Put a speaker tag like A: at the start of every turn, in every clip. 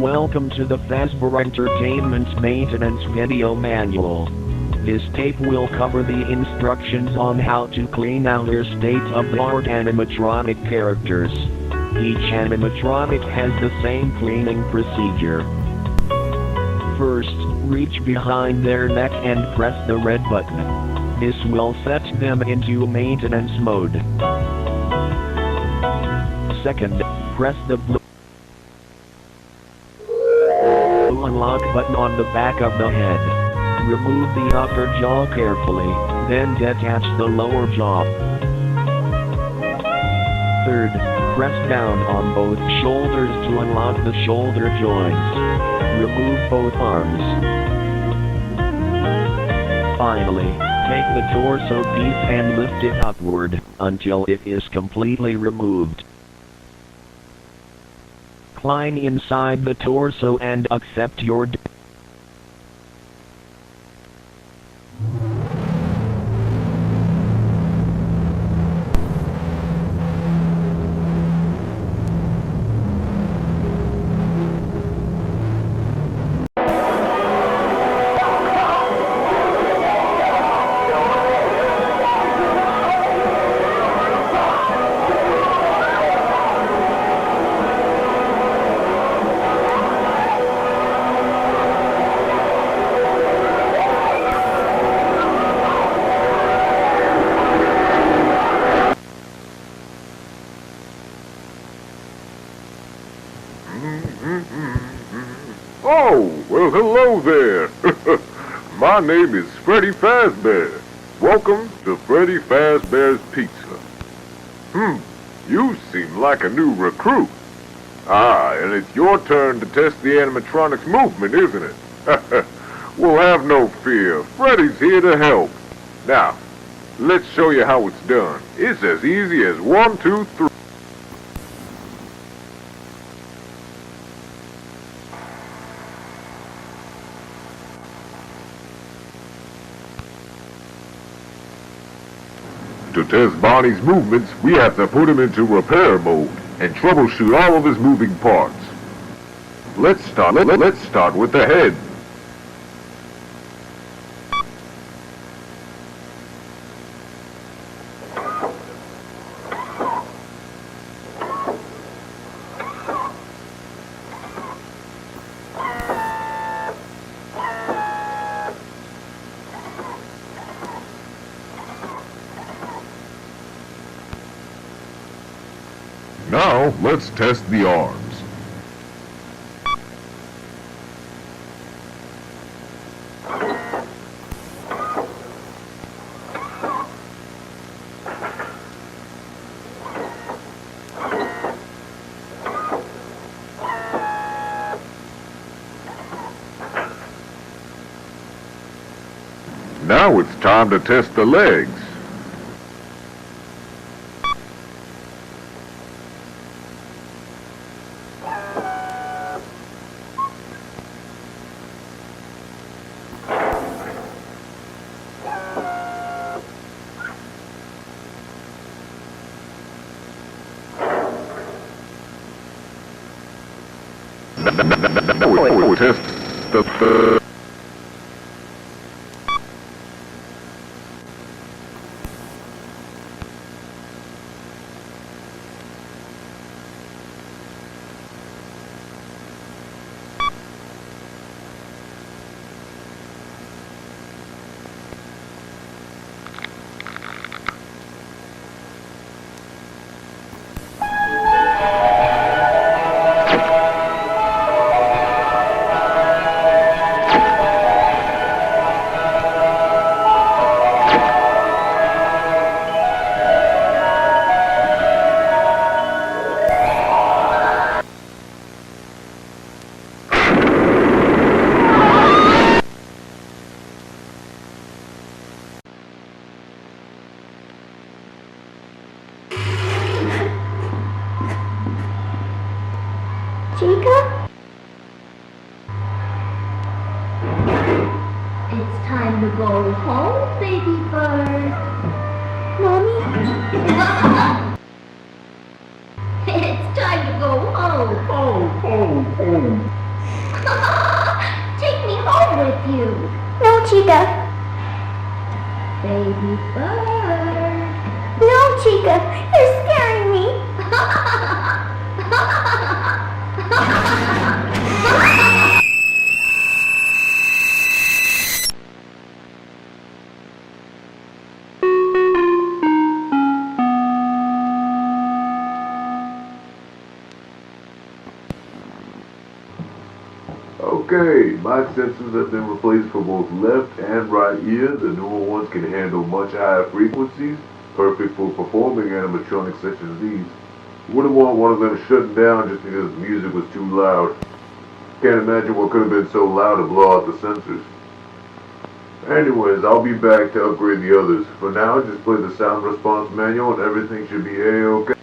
A: Welcome to the Fazbear Entertainment Maintenance Video Manual. This tape will cover the instructions on how to clean out your state-of-the-art animatronic characters. Each animatronic has the same cleaning procedure. First, reach behind their neck and press the red button. This will set them into maintenance mode. Second, press the blue unlock button on the back of the head. Remove the upper jaw carefully, then detach the lower jaw. Third, press down on both shoulders to unlock the shoulder joints. Remove both arms. Finally, take the torso piece and lift it upward until it is completely removed. Climb inside the torso and accept your
B: Oh, well, hello there. My name is Freddy Fazbear. Welcome to Freddy Fazbear's Pizza. You seem like a new recruit. And it's your turn to test the animatronics movement, isn't it? Well, have no fear. Freddy's here to help. Now, let's show you how it's done. It's as easy as 1, 2, 3. To test Bonnie's movements, we have to put him into repair mode and troubleshoot all of his moving parts. Let's start with the head. Now, let's test the arms. Now it's time to test the legs. Now we test the
C: baby bird. No, Chica, you're scaring me.
B: Okay, my sensors have been replaced for both left and right ear. The newer ones can handle much higher frequencies, perfect for performing animatronics such as these. Wouldn't want one of them shutting down just because the music was too loud. Can't imagine what could have been so loud to blow out the sensors. Anyways, I'll be back to upgrade the others. For now, just play the sound response manual and everything should be A-OK.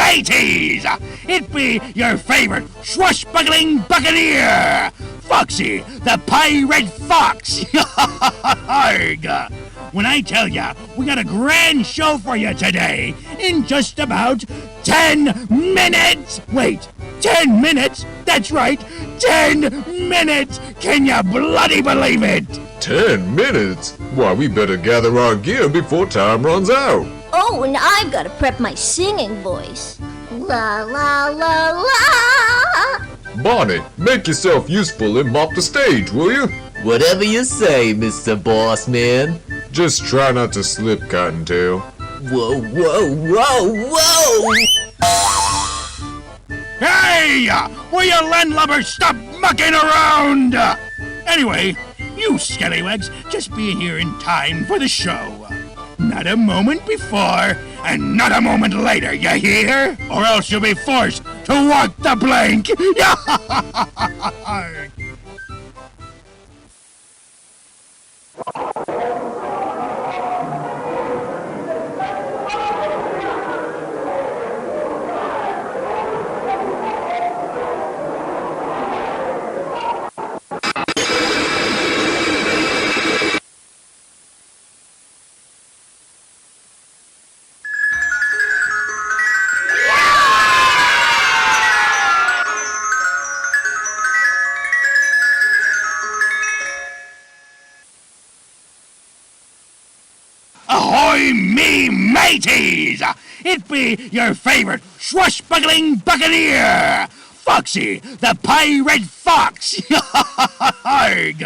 D: mateys! It be your favorite swashbuckling buccaneer, Foxy, the Pirate Fox! Arg! when I tell ya we got a grand show for you today in just about 10 minutes. Wait, 10 minutes? That's right, 10 minutes! Can you bloody believe it?
B: 10 minutes? Why, we better gather our gear before time runs out.
C: Oh, and I've got to prep my singing voice. La la la la!
B: Bonnie, make yourself useful and mop the stage, will you?
E: Whatever you say, Mr. Boss Man.
B: Just try not to slip, Cottontail.
E: Whoa, whoa, whoa, whoa!
D: Hey! Will you landlubbers stop mucking around? Anyway, you scallywags just be here in time for the show. Not a moment before, and not a moment later, you hear? Or else you'll be forced to walk the plank! Ahoy, me mateys! It be your favorite swashbuckling buccaneer, Foxy, the Pirate Fox! Arg!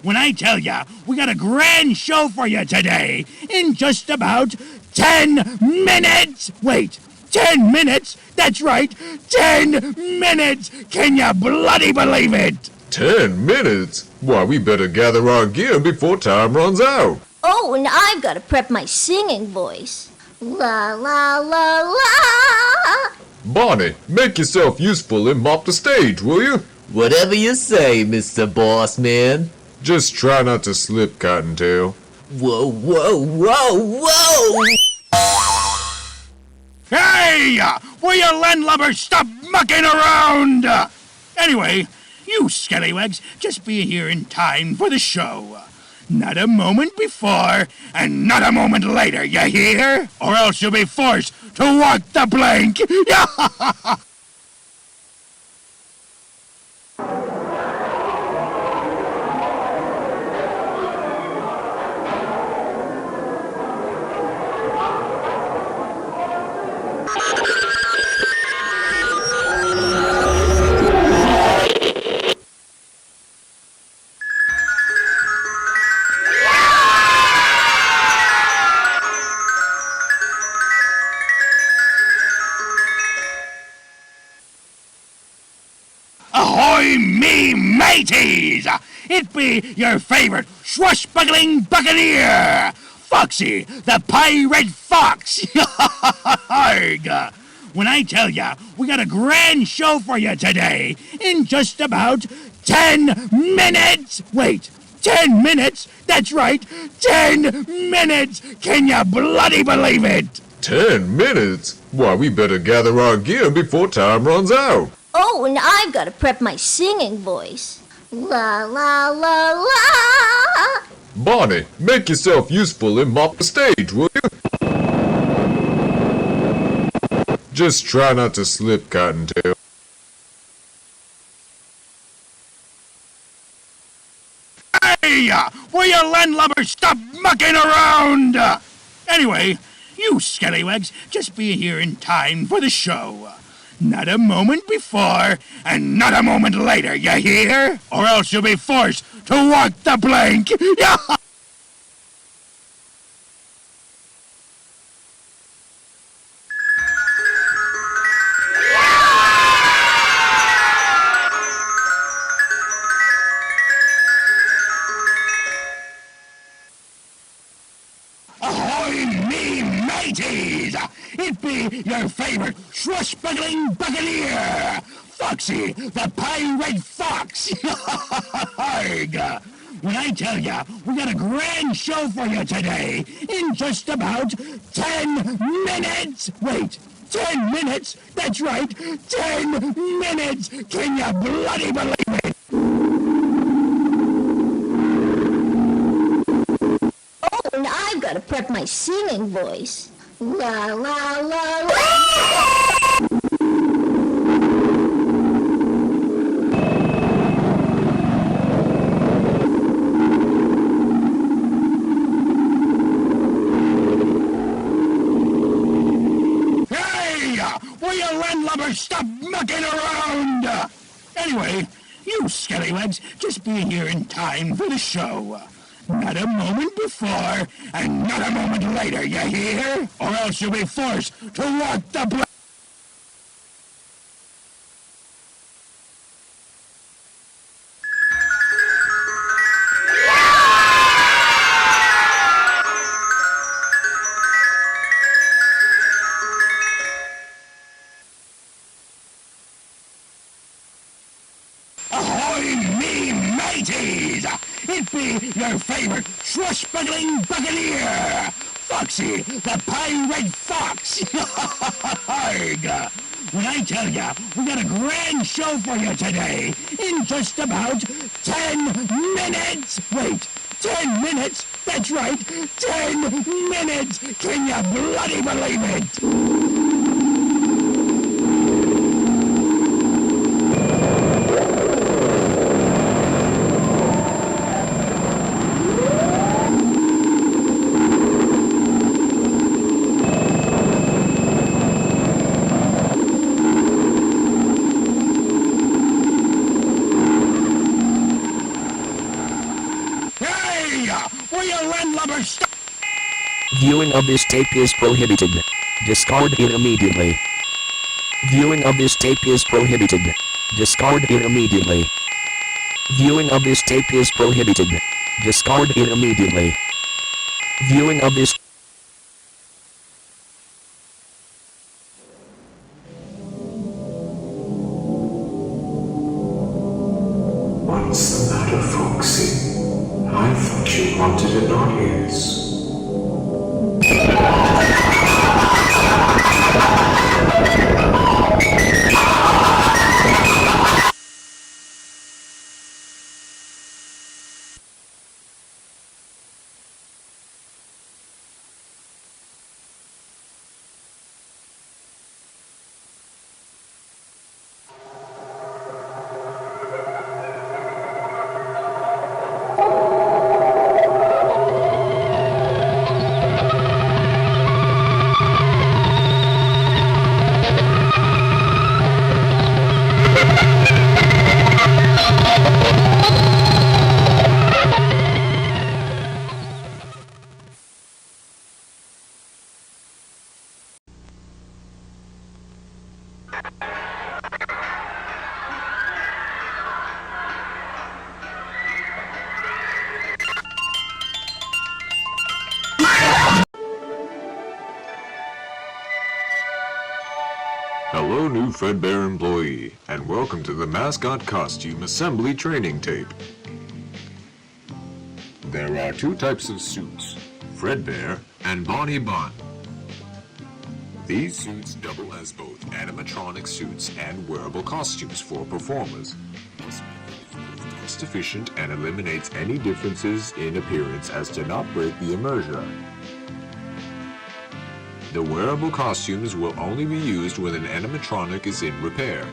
D: When I tell ya we got a grand show for you today in just about 10 minutes! Wait, 10 minutes? That's right, 10 minutes! Can you bloody believe it?
B: 10 minutes? Why, we better gather our gear before time runs out.
C: Oh, and I've got to prep my singing voice. La la la la!
B: Bonnie, make yourself useful and mop the stage, will you?
E: Whatever you say, Mr. Boss Man.
B: Just try not to slip, Cottontail.
E: Whoa, whoa, whoa, whoa!
D: Hey! Will you landlubbers stop mucking around? Anyway, you scallywags just be here in time for the show. Not a moment before, and not a moment later, you hear? Or else you'll be forced to walk the plank! Ahoy, me mateys! It be your favorite swashbuckling buccaneer, Foxy, the Pirate Fox! Arg! When I tell ya we got a grand show for you today in just about 10 minutes! Wait, 10 minutes? That's right, 10 minutes! Can you bloody believe it?
B: 10 minutes? Why, we better gather our gear before time runs out.
C: Oh, and I've got to prep my singing voice. La la la la!
B: Bonnie, make yourself useful and mop the stage, will you? Just try not to slip, Cottontail.
D: Hey! Will you landlubbers stop mucking around? Anyway, you scallywags just be here in time for the show. Not a moment before, and not a moment later, you hear? Or else you'll be forced to walk the plank! Ahoy, me mateys! It be your favorite swashbuckling buccaneer, Foxy, the Pirate Fox! Arg! When I tell ya we got a grand show for you today in just about 10 minutes! Wait, 10 minutes? That's right, 10 minutes! Can you bloody believe it?
C: Oh, and gotta prep my singing voice. La la la la!
D: Will you landlubbers stop mucking around? Anyway, you scallywags just be here in time for the show. Not a moment before, and not a moment later, you hear? Or else you'll be forced to walk the Ahoy, me mateys! It be your favorite swashbuckling buccaneer, Foxy, the pirate fox! Arg! When I tell ya, we got a grand show for you today, in just about 10 minutes! Wait, 10 minutes? That's right, 10 minutes! Can you bloody believe it? Will you landlubbers stop?
A: Viewing of this tape is prohibited. Discard it immediately. Viewing of this tape is prohibited. Discard it immediately. Viewing of this tape is prohibited. Discard it immediately. Viewing of this
F: What's the matter, Foxy? I thought you wanted an audience.
B: Hello, new Fredbear employee, and welcome to the Mascot Costume Assembly Training Tape. There are two types of suits, Fredbear and Bonnie Bun. These suits double as both animatronic suits and wearable costumes for performers. This method is both cost efficient and eliminates any differences in appearance as to not break the immersion. The wearable costumes will only be used when an animatronic is in repair.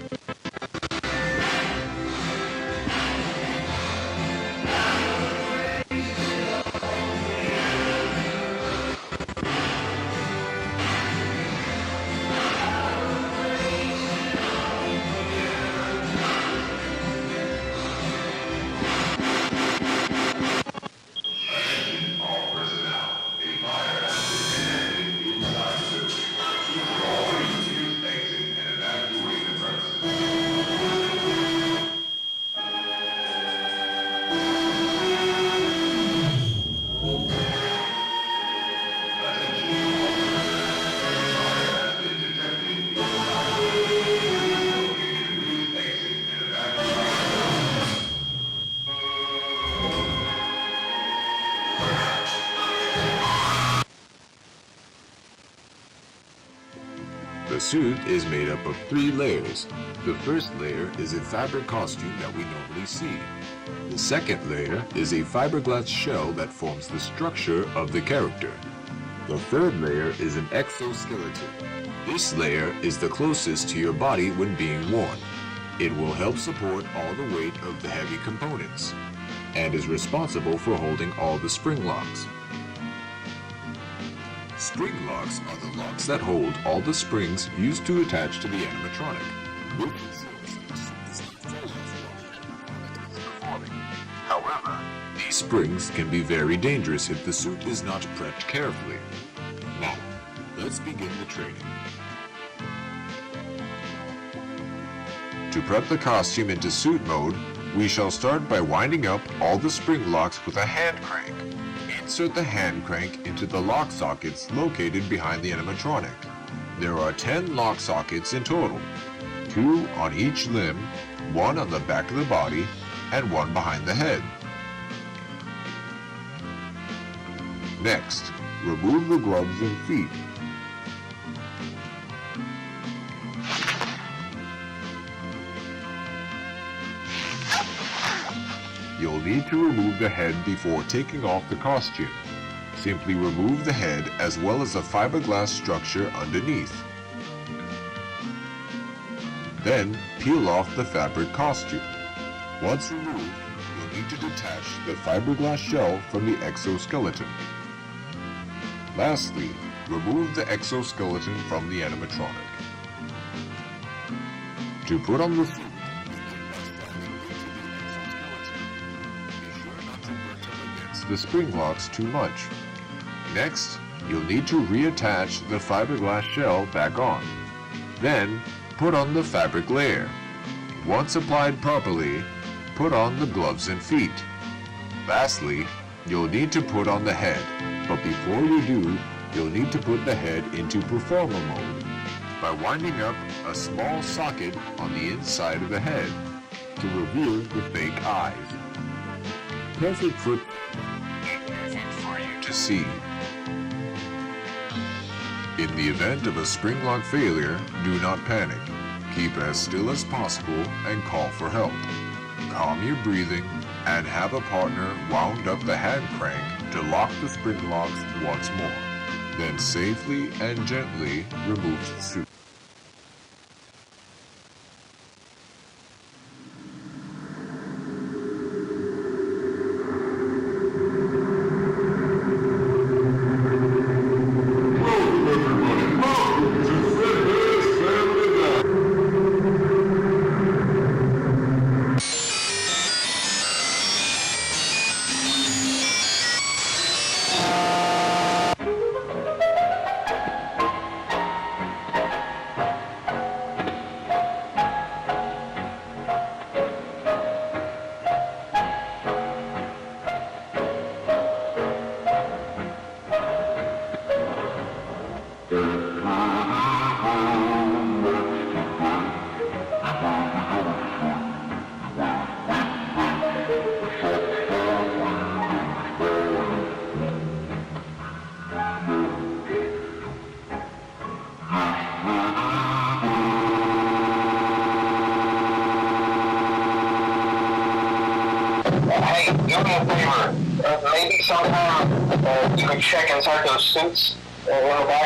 B: The suit is made up of 3 layers. The first layer is a fabric costume that we normally see. The second layer is a fiberglass shell that forms the structure of the character.
F: The third layer is an exoskeleton. This layer is the closest to your body when being worn. It will help support all the weight of the heavy components and is responsible for holding all the spring locks. Spring locks are the locks that hold all the springs used to attach to the animatronic. However, these springs can be very dangerous if the suit is not prepped carefully. Now, let's begin the training. To prep the costume into suit mode, we shall start by winding up all the spring locks with a hand crank. Insert the hand crank into the lock sockets located behind the animatronic. There are 10 lock sockets in total, 2 on each limb, 1 on the back of the body, and 1 behind the head. Next, remove the gloves and feet. You'll need to remove the head before taking off the costume. Simply remove the head as well as the fiberglass structure underneath. Then, peel off the fabric costume. Once removed, you'll need to detach the fiberglass shell from the exoskeleton. Lastly, remove the exoskeleton from the animatronic. To put on the suit, the spring locks too much. Next, you'll need to reattach the fiberglass shell back on. Then, put on the fabric layer. Once applied properly, put on the gloves and feet. Lastly, you'll need to put on the head, but before you do, you'll need to put the head into performer mode by winding up a small socket on the inside of the head to reveal the fake eyes. Perfect for you to see. In the event of a spring lock failure, do not panic. Keep as still as possible and call for help. Calm your breathing and have a partner wound up the hand crank to lock the spring locks once more. Then safely and gently remove the suit.
G: Hey, do me a favor. Maybe sometime you could check inside those suits in the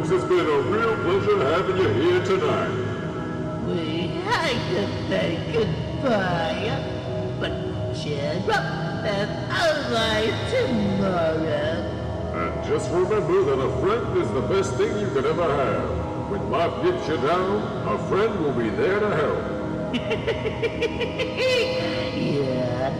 B: folks, it's been a real pleasure having you here tonight.
H: We had to say goodbye, but cheer up, there's always tomorrow.
B: And just remember that a friend is the best thing you could ever have. When life gets you down, a friend will be there to help.
H: Yeah.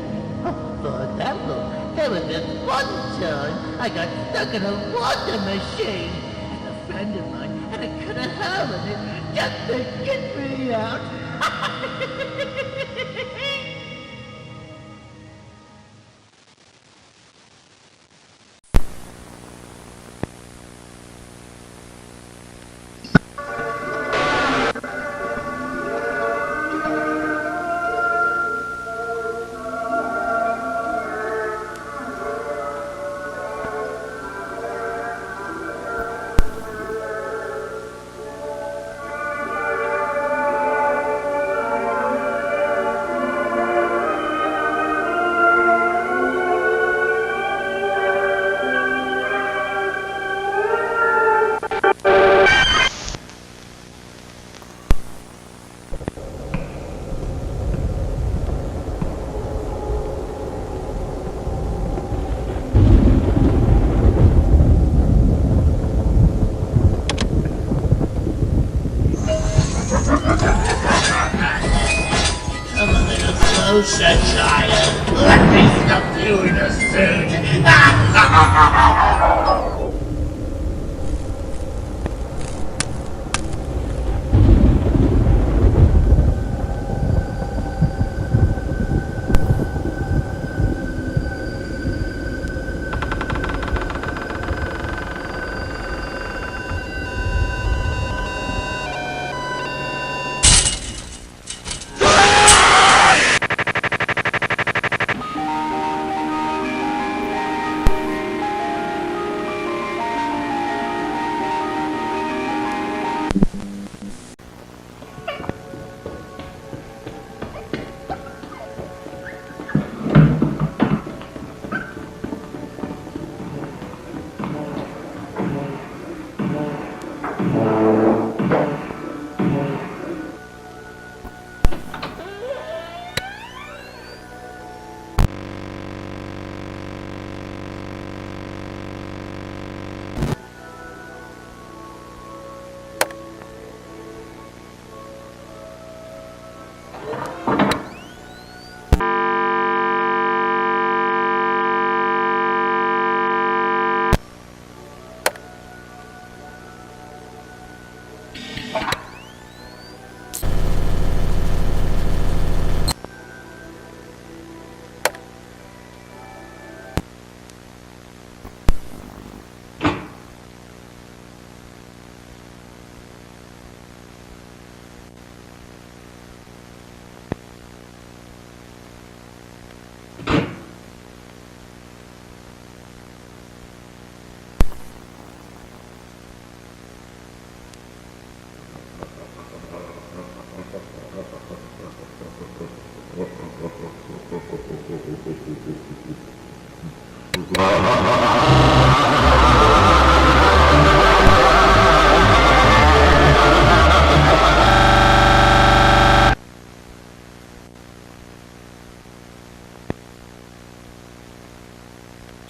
H: For example, there was this one time I got stuck in a water machine, and a friend of mine had a cut a hole in it just to get me out.
D: Closer, child. Let me stuff you in a suit.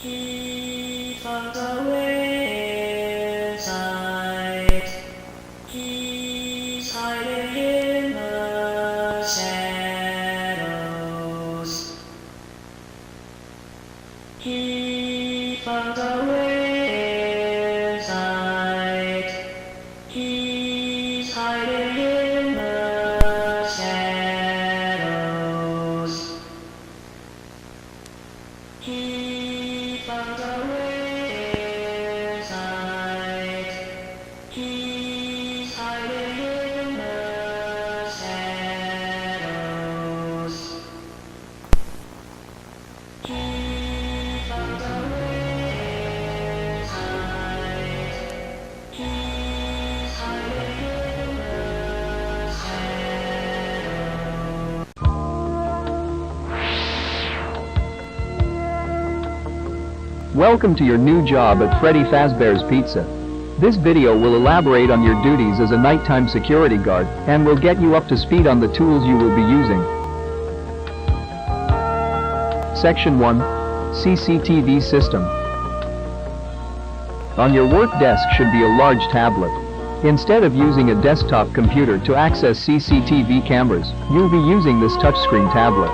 I: Keep on the way inside. He's hiding in the shadows. Keep on the way inside. He's hiding in the shadows. Keep on the way inside. He's hiding in the shadows. Keep on the way inside. He's hiding in the shadows.
J: Welcome to your new job at Freddy Fazbear's Pizza. This video will elaborate on your duties as a nighttime security guard and will get you up to speed on the tools you will be using. Section 1. CCTV System. On your work desk should be a large tablet. Instead of using a desktop computer to access CCTV cameras, you'll be using this touchscreen tablet.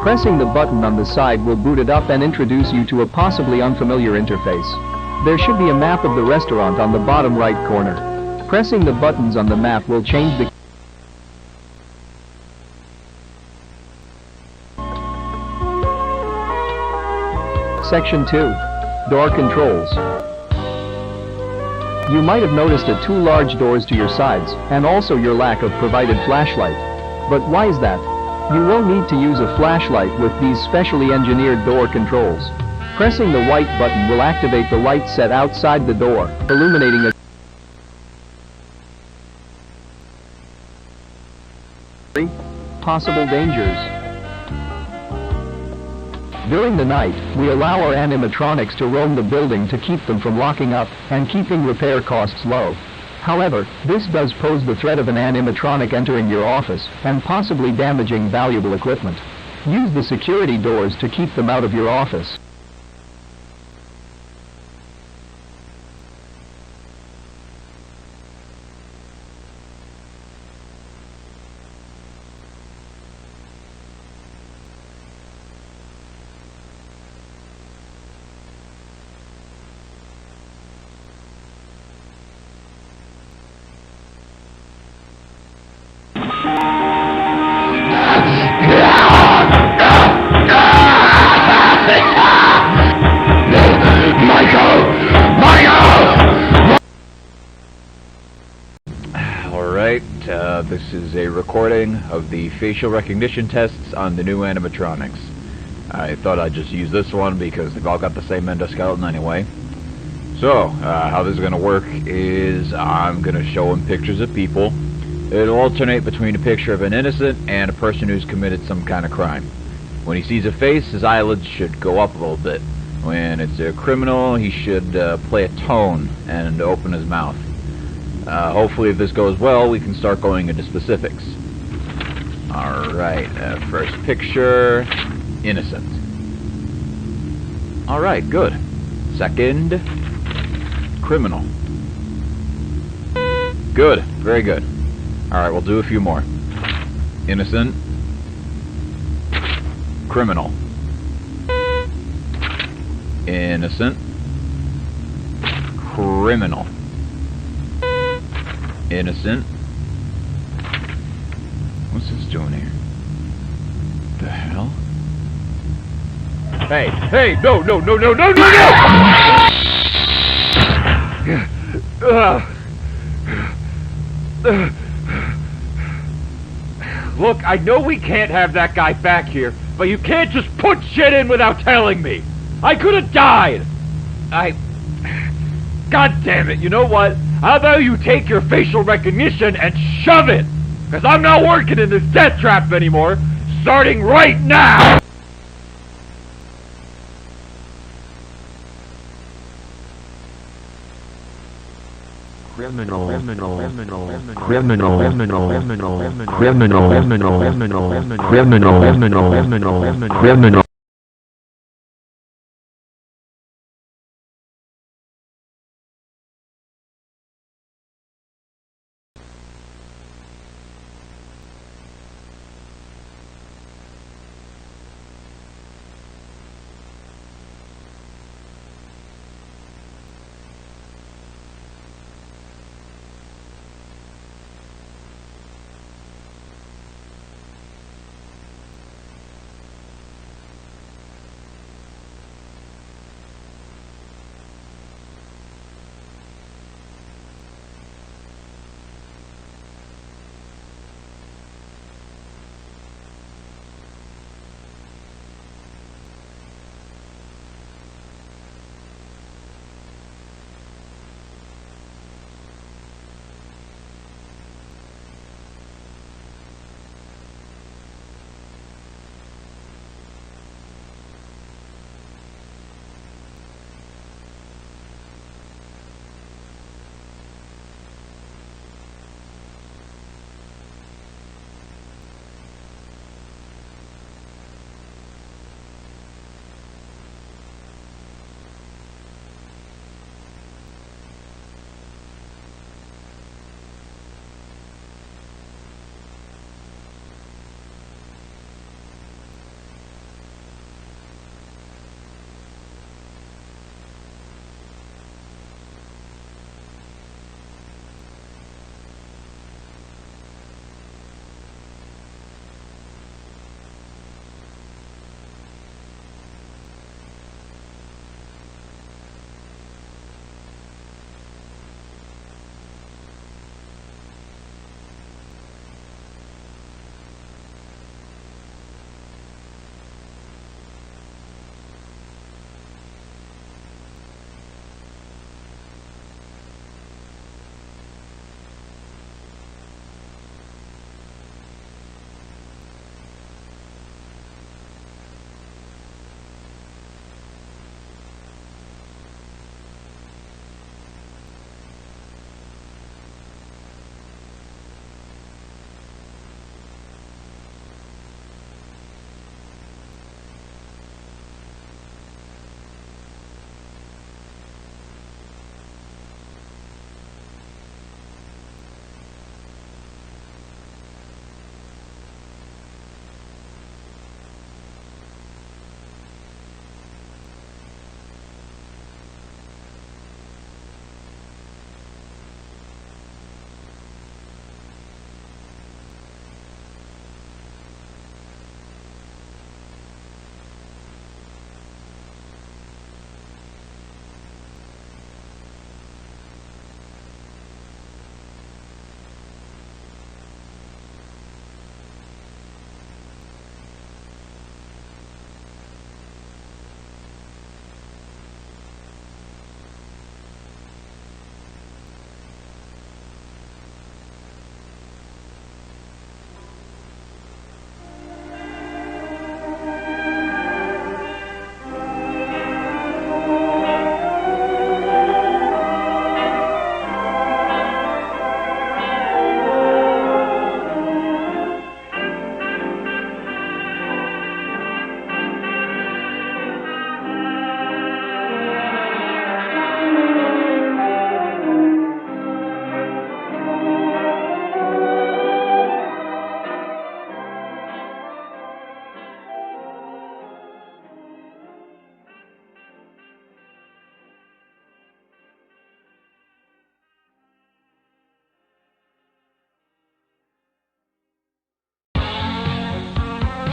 J: Pressing the button on the side will boot it up and introduce you to a possibly unfamiliar interface. There should be a map of the restaurant on the bottom right corner. Pressing the buttons on the map will change the Section 2. Door Controls. You might have noticed the two large doors to your sides, and also your lack of provided flashlight. But why is that? You will need to use a flashlight with these specially engineered door controls. Pressing the white button will activate the light set outside the door, illuminating a possible dangers. During the night, we allow our animatronics to roam the building to keep them from locking up and keeping repair costs low. However, this does pose the threat of an animatronic entering your office and possibly damaging valuable equipment. Use the security doors to keep them out of your office.
K: This is a recording of the facial recognition tests on the new animatronics. I thought I'd just use this one because they've all got the same endoskeleton anyway. So, how this is going to work is I'm going to show him pictures of people. It'll alternate between a picture of an innocent and a person who's committed some kind of crime. When he sees a face, his eyelids should go up a little bit. When it's a criminal, he should play a tone and open his mouth. Hopefully if this goes well, we can start going into specifics. Alright, first picture, innocent. Alright, good. Second, criminal. Good, very good. Alright, we'll do a few more. Innocent, criminal. Innocent, criminal. Innocent. What's this doing here? The hell? Hey, hey, no! Look, I know we can't have that guy back here, but you can't just put shit in without telling me. I could have died. God damn it, you know what? How about you take your facial recognition and shove it? Because I'm not working in this death trap anymore, starting right now!
A: Criminal.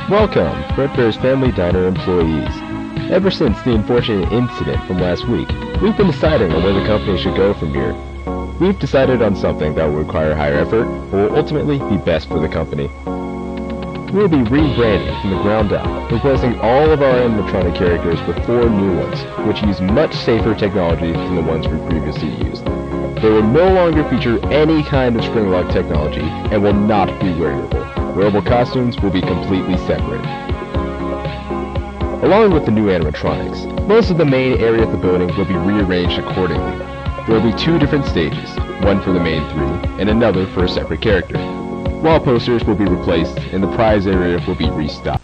L: Welcome, Fredbear's Family Diner employees. Ever since the unfortunate incident from last week, we've been deciding on where the company should go from here. We've decided on something that will require higher effort, but will ultimately be best for the company. We'll be rebranding from the ground up, replacing all of our animatronic characters with 4 new ones, which use much safer technology than the ones we previously used. They will no longer feature any kind of spring lock technology, and will not be wearable. Wearable costumes will be completely separate. Along with the new animatronics, most of the main area of the building will be rearranged accordingly. There will be 2 different stages, one for the main 3, and another for a separate character. Wall posters will be replaced, and the prize area will be restocked.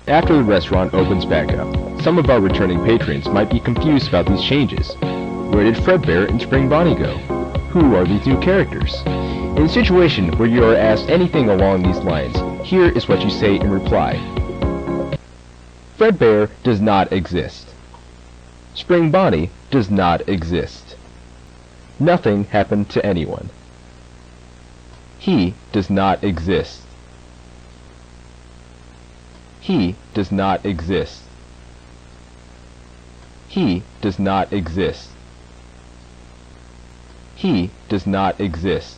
L: After the restaurant opens back up, some of our returning patrons might be confused about these changes. Where did Fredbear and Spring Bonnie go? Who are these new characters? In a situation where you are asked anything along these lines, here is what you say in reply. Fredbear does not exist. Spring Bonnie does not exist. Nothing happened to anyone. He does not exist. He does not exist. He does not exist. He does not exist.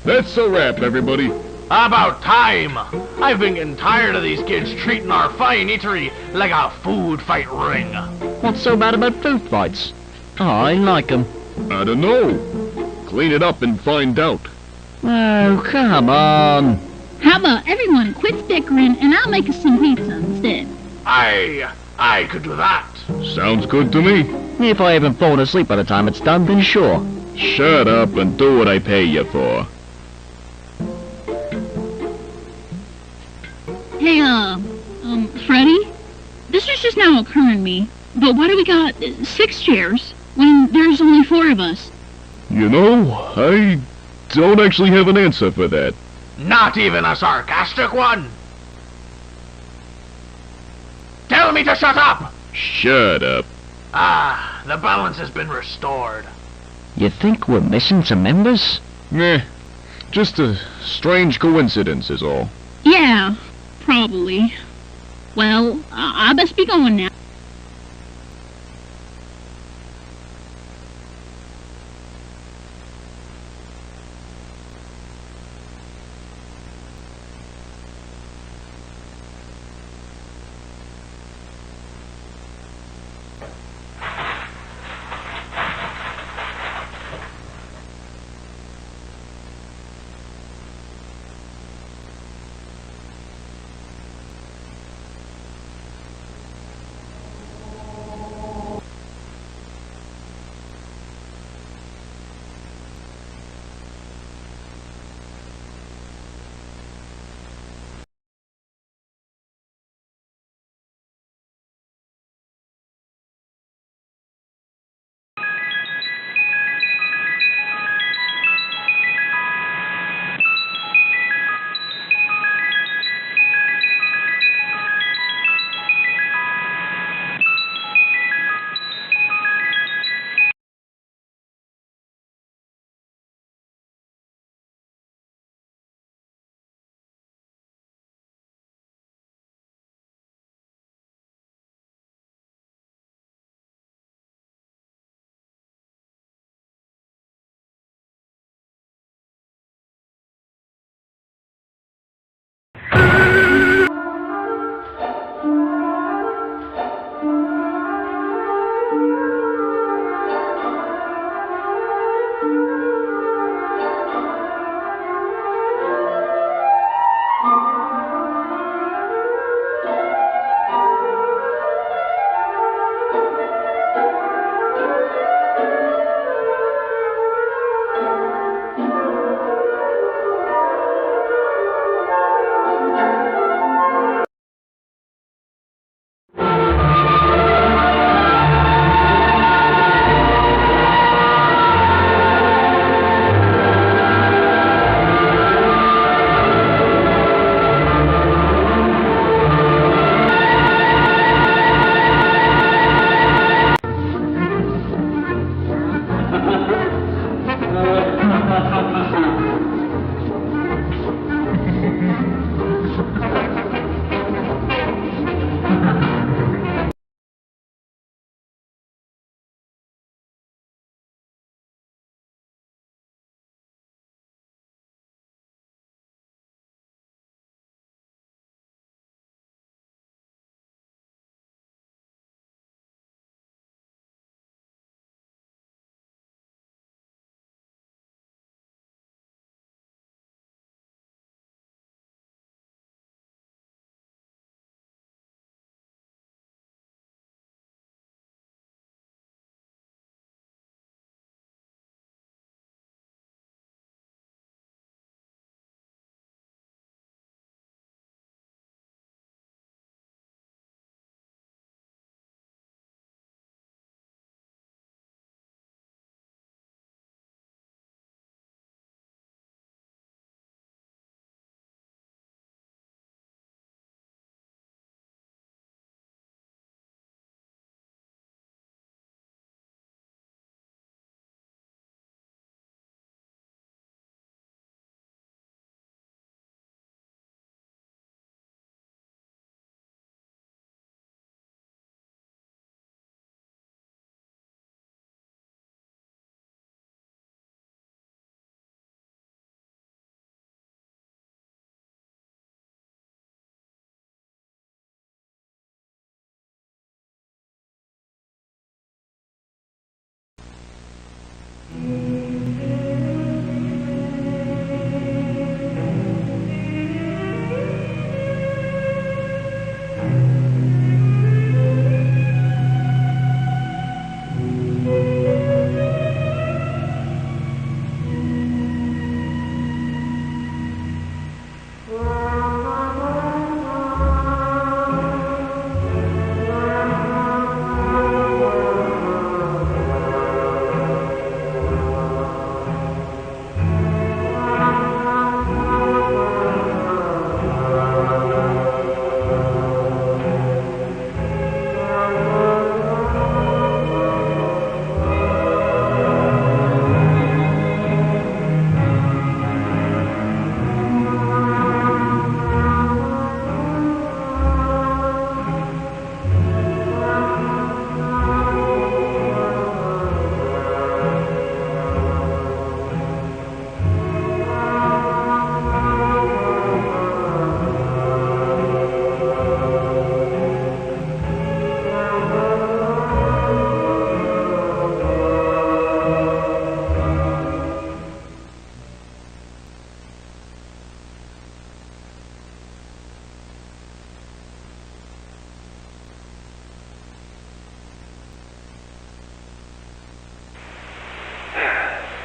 M: That's a wrap, everybody.
N: About time! I've been getting tired of these kids treating our fine eatery like a food fight ring.
O: What's so bad about food fights? I like 'em.
M: I don't know. Clean it up and find out.
O: Oh, come on.
P: How about everyone quits bickering and I'll make us some pizza instead?
N: I could do that.
M: Sounds good to me.
O: If I haven't fallen asleep by the time it's done, then sure.
M: Shut up and do what I pay you for.
P: Hey, Freddy? This was just now occurring to me, but why do we got 6 chairs when there's only 4 of us?
M: You know, I don't actually have an answer for that.
N: Not even a sarcastic one. Tell me to shut up!
M: Shut up.
N: Ah, the balance has been restored.
O: You think we're missing some members?
M: Meh. Just a strange coincidence is all.
P: Yeah, probably. Well, I best be going now.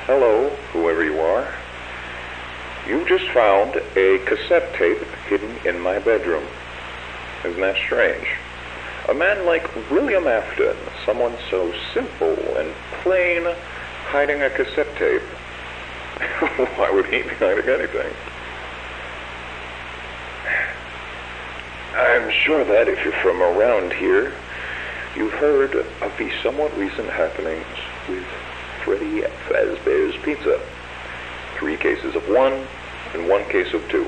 Q: Hello, whoever you are. You just found a cassette tape hidden in my bedroom. Isn't that strange? A man like William Afton, someone so simple and plain, hiding a cassette tape. Why would he be hiding anything? I'm sure that if you're from around here, you've heard of the somewhat recent happenings with Freddy Fazbear's Pizza. 3 cases of 1 and 1 case of 2.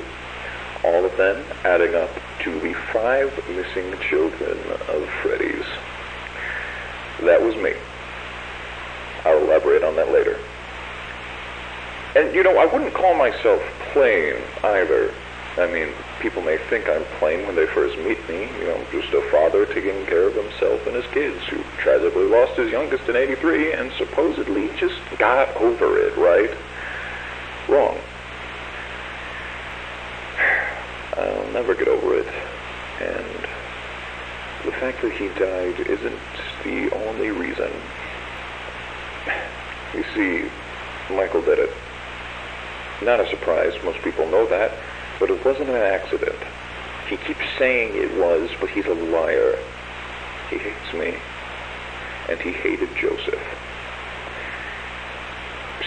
Q: All of them adding up to the 5 missing children of Freddy's. That was me. I'll elaborate on that later. And, I wouldn't call myself plain either. I mean, people may think I'm plain when they first meet me. Just a father taking care of himself and his kids who tragically lost his youngest in '83 and supposedly just got over it, right? Wrong. I'll never get over it. And the fact that he died isn't the only reason. You see, Michael did it. Not a surprise, most people know that. But it wasn't an accident. He keeps saying it was, but he's a liar. He hates me. And he hated Joseph.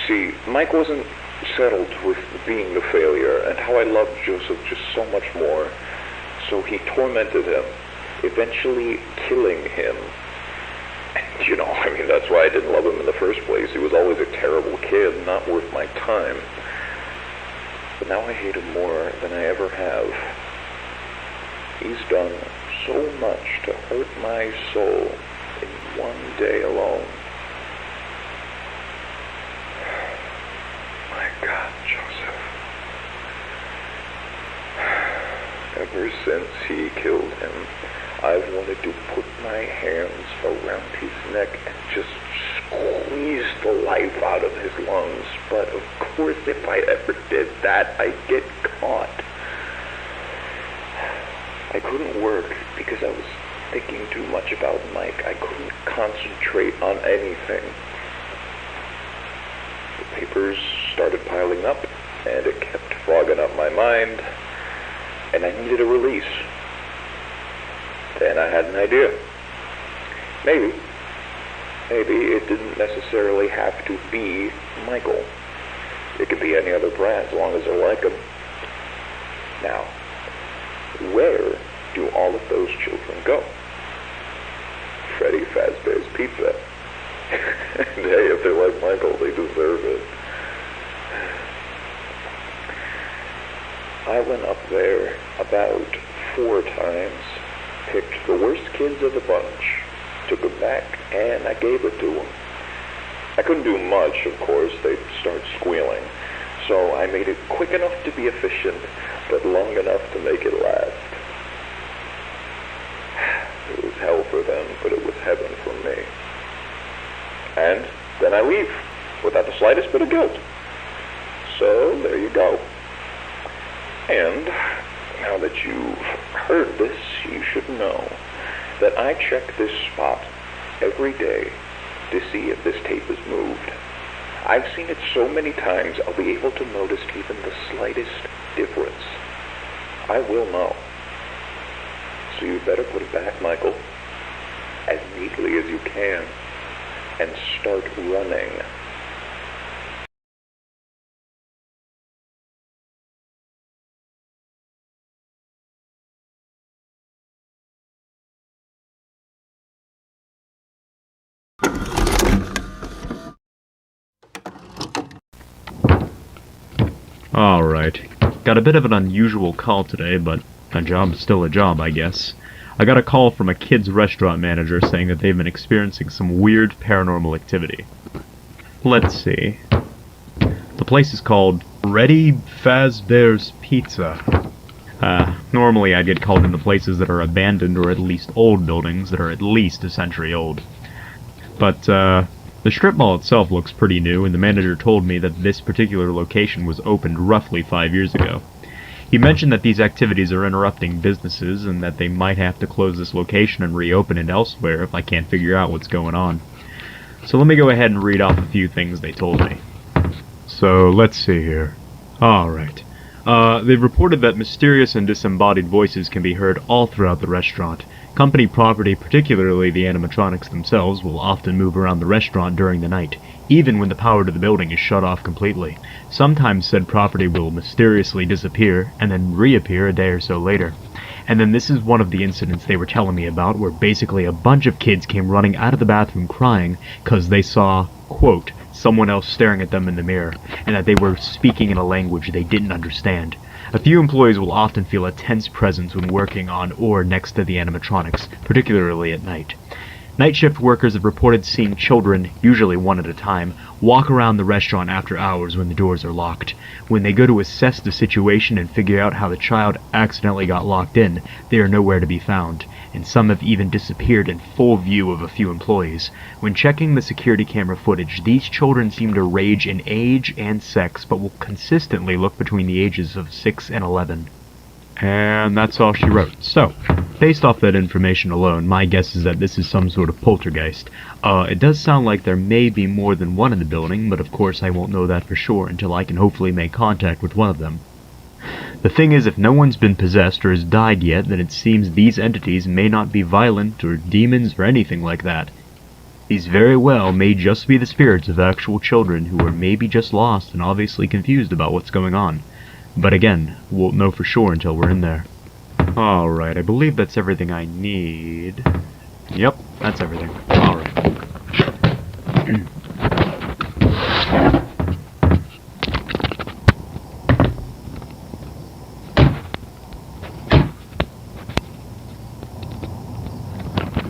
Q: See, Mike wasn't settled with being the failure, and how I loved Joseph just so much more. So he tormented him, eventually killing him. And, that's why I didn't love him in the first place. He was always a terrible kid, not worth my time. But now I hate him more than I ever have. He's done so much to hurt my soul in one day alone. My God, Joseph. Ever since he killed him, I've wanted to put my hands around his neck and just squeeze the life out of his lungs. But of course, if I ever did that, I'd get caught. I couldn't work because I was thinking too much about Mike. I couldn't concentrate on anything. The papers started piling up, and it kept fogging up my mind, and I needed a release. Then I had an idea. Maybe it didn't necessarily have to be Michael. It could be any other brand as long as I like them. Now, where do all of those children go? Freddy Fazbear's Pizza. And hey, if they're like Michael, they deserve it. I went up there about 4 times, picked the worst kids of the bunch, took them back, and I gave it to them. I couldn't do much, of course. They'd start squealing. So I made it quick enough to be efficient, but long enough to make it last. It was hell for them, but it was heaven for me. And then I leave. without the slightest bit of guilt. So, there you go. And, now that you've heard this, you should know that I check this spot every day to see if this tape is moved. I've seen it so many times, I'll be able to notice even the slightest difference. I will know. So you better put it back, Michael, as neatly as you can, and start running.
R: Alright. Got a bit of an unusual call today, but a job's still a job, I guess. I got a call from a kid's restaurant manager saying that they've been experiencing some weird paranormal activity. Let's see. The place is called Freddy Fazbear's Pizza. Normally I'd get called into places that are abandoned or at least old buildings that are at least a century old. But, the strip mall itself looks pretty new, and the manager told me that this particular location was opened roughly 5 years ago. He mentioned that these activities are interrupting businesses, and that they might have to close this location and reopen it elsewhere if I can't figure out what's going on. So let me go ahead and read off a few things they told me. So, let's see here. Alright. They've reported that mysterious and disembodied voices can be heard all throughout the restaurant. Company property, particularly the animatronics themselves, will often move around the restaurant during the night, even when the power to the building is shut off completely. Sometimes said property will mysteriously disappear, and then reappear a day or so later. And then this is one of the incidents they were telling me about, where basically a bunch of kids came running out of the bathroom crying, cause they saw, quote, someone else staring at them in the mirror, and that they were speaking in a language they didn't understand. A few employees will often feel a tense presence when working on or next to the animatronics, particularly at night. Night shift workers have reported seeing children, usually one at a time, walk around the restaurant after hours when the doors are locked. When they go to assess the situation and figure out how the child accidentally got locked in, they are nowhere to be found, and some have even disappeared in full view of a few employees. When checking the security camera footage, these children seem to range in age and sex, but will consistently look between the ages of 6 and 11. And that's all she wrote. So, based off that information alone, my guess is that this is some sort of poltergeist. It does sound like there may be more than one in the building, but of course I won't know that for sure until I can hopefully make contact with one of them. The thing is, if no one's been possessed or has died yet, then it seems these entities may not be violent or demons or anything like that. These very well may just be the spirits of actual children who are maybe just lost and obviously confused about what's going on. But again, won't know for sure until we're in there. Alright, I believe that's everything I need. Yep, that's everything. Alright.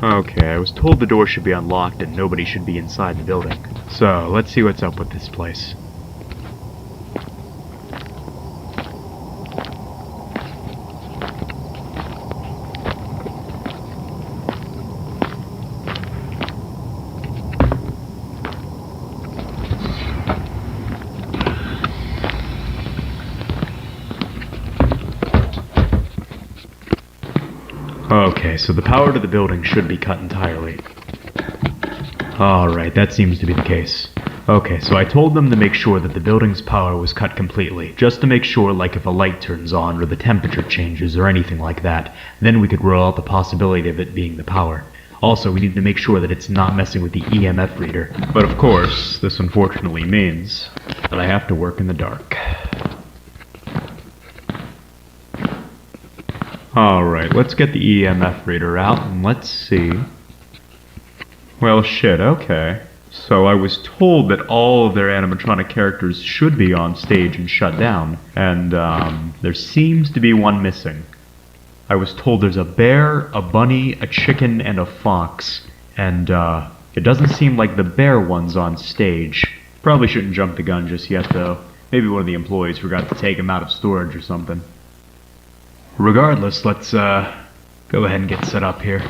R: Okay, I was told the door should be unlocked and nobody should be inside the building. So, let's see what's up with this place. Okay, so the power to the building should be cut entirely. Alright, that seems to be the case. Okay, so I told them to make sure that the building's power was cut completely, just to make sure, like if a light turns on or the temperature changes or anything like that, then we could rule out the possibility of it being the power. Also, we need to make sure that it's not messing with the EMF reader. But of course, this unfortunately means that I have to work in the dark. Alright, let's get the EMF reader out and let's see. Well, shit, okay. So I was told that all of their animatronic characters should be on stage and shut down, and there seems to be one missing. I was told there's a bear, a bunny, a chicken, and a fox, and it doesn't seem like the bear one's on stage. Probably shouldn't jump the gun just yet, though. Maybe one of the employees forgot to take him out of storage or something. Regardless, let's go ahead and get set up here.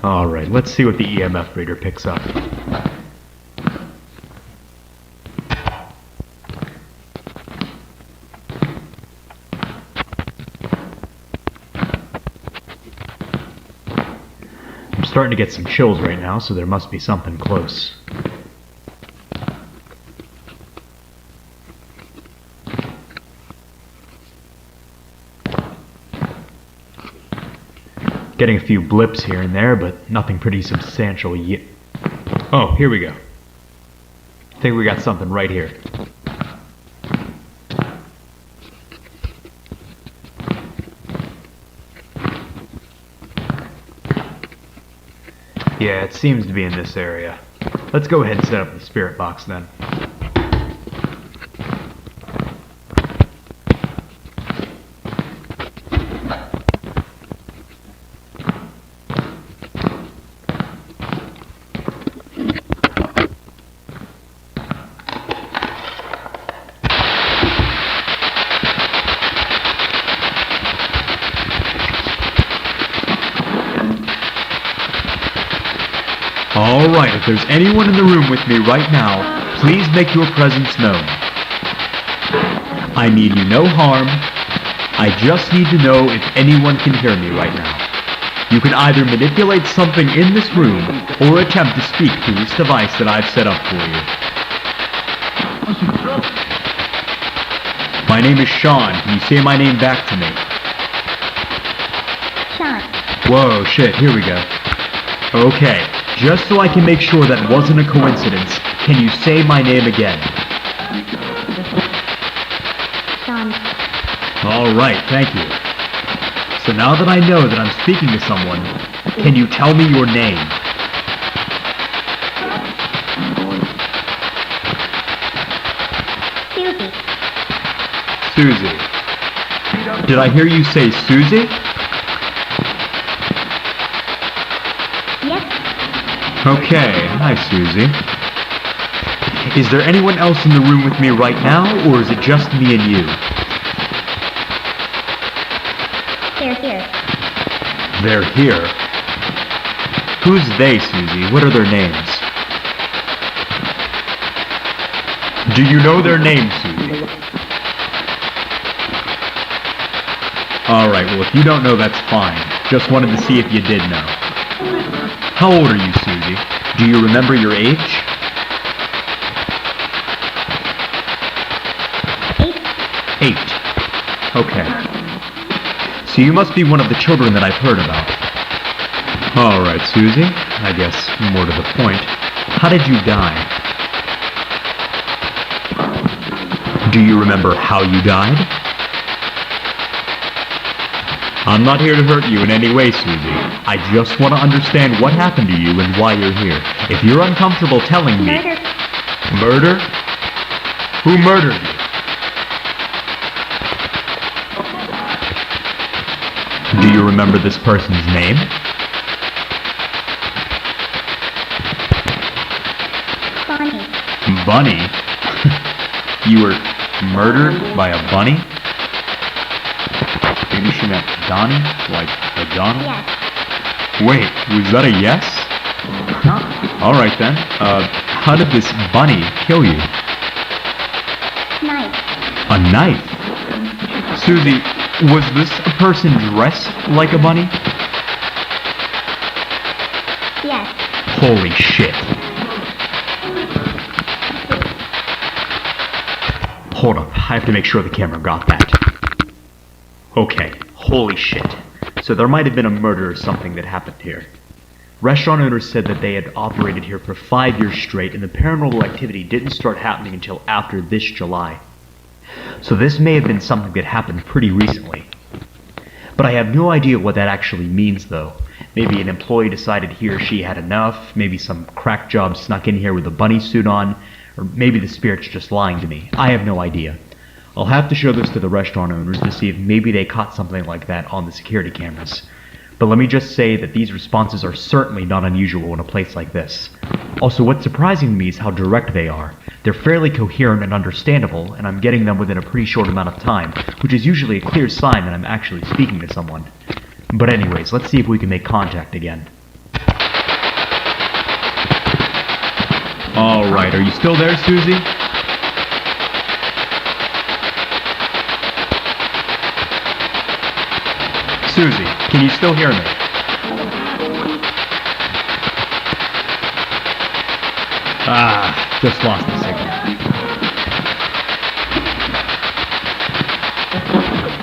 R: Alright, let's see what the EMF reader picks up. I'm starting to get some chills right now, so there must be something close. Getting a few blips here and there, but nothing pretty substantial yet. Oh, here we go. I think we got something right here. Yeah, it seems to be in this area. Let's go ahead and set up the spirit box then. Alright, if there's anyone in the room with me right now, please make your presence known. I mean you no harm. I just need to know if anyone can hear me right now. You can either manipulate something in this room, or attempt to speak through this device that I've set up for you. My name is Sean. Can you say my name back to me?
C: Sean.
R: Whoa, shit, here we go. Okay. Just so I can make sure that wasn't a coincidence, can you say my name again?
C: Sean.
R: Alright, thank you. So now that I know that I'm speaking to someone, can you tell me your name?
C: Susie.
R: Susie. Did I hear you say Susie? Okay, hi Susie. Is there anyone else in the room with me right now, or is it just me and you?
C: They're here.
R: They're here? Who's they, Susie? What are their names? Do you know their names, Susie? Alright, well if you don't know, that's fine. Just wanted to see if you did know. How old are you, Susie? Do you remember your age? 8. Okay. So you must be one of the children that I've heard about. Alright, Susie. I guess more to the point. How did you die? Do you remember how you died? I'm not here to hurt you in any way, Susie. I just want to understand what happened to you and why you're here. If you're uncomfortable telling me...
C: Murder.
R: Murder? Who murdered you? Do you remember this person's name?
C: Bonnie.
R: Bunny? You were murdered by a bunny? Maybe she meant Donnie? Like a Donald?
C: Yes.
R: Wait, was that a yes? Alright then. How did this bunny kill you?
C: Knife.
R: A knife? Susie, was this a person dressed like a bunny?
C: Yes.
R: Holy shit. Hold up, I have to make sure the camera got that. Okay, holy shit. So there might have been a murder or something that happened here. Restaurant owners said that they had operated here for 5 years straight, and the paranormal activity didn't start happening until after this July. So this may have been something that happened pretty recently. But I have no idea what that actually means though. Maybe an employee decided he or she had enough, maybe some crack job snuck in here with a bunny suit on, or maybe the spirit's just lying to me. I have no idea. I'll have to show this to the restaurant owners to see if maybe they caught something like that on the security cameras. But let me just say that these responses are certainly not unusual in a place like this. Also, what's surprising to me is how direct they are. They're fairly coherent and understandable, and I'm getting them within a pretty short amount of time, which is usually a clear sign that I'm actually speaking to someone. But anyways, let's see if we can make contact again. Alright, are you still there, Susie? Susie, can you still hear me? Just lost the signal.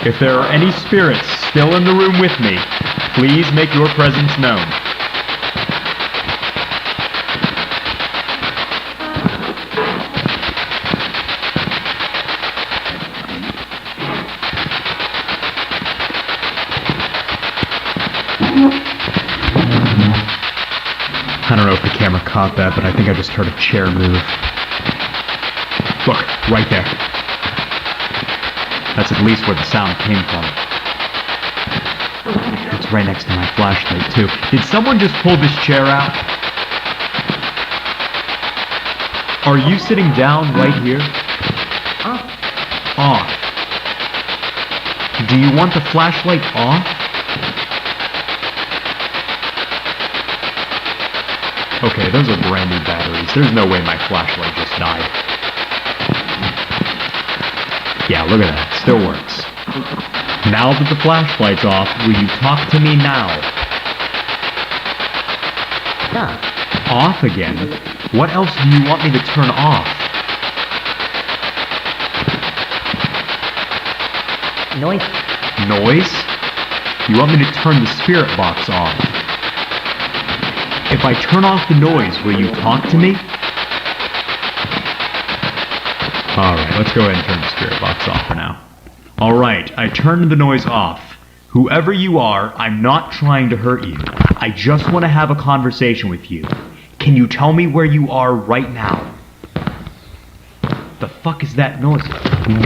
R: If there are any spirits still in the room with me, please make your presence known. I don't know if the camera caught that, but I think I just heard a chair move. Look, right there. That's at least where the sound came from. It's right next to my flashlight, too. Did someone just pull this chair out? Are you sitting down right here? Off. Do you want the flashlight off? Okay, those are brand new batteries. There's no way my flashlight just died. Yeah, look at that. Still works. Now that the flashlight's off, will you talk to me now? Off again? What else do you want me to turn off?
S: Noise.
R: Noise? You want me to turn the spirit box off? If I turn off the noise, will you talk to me? Alright, let's go ahead and turn the spirit box off for now. Alright, I turned the noise off. Whoever you are, I'm not trying to hurt you. I just want to have a conversation with you. Can you tell me where you are right now? The fuck is that noise?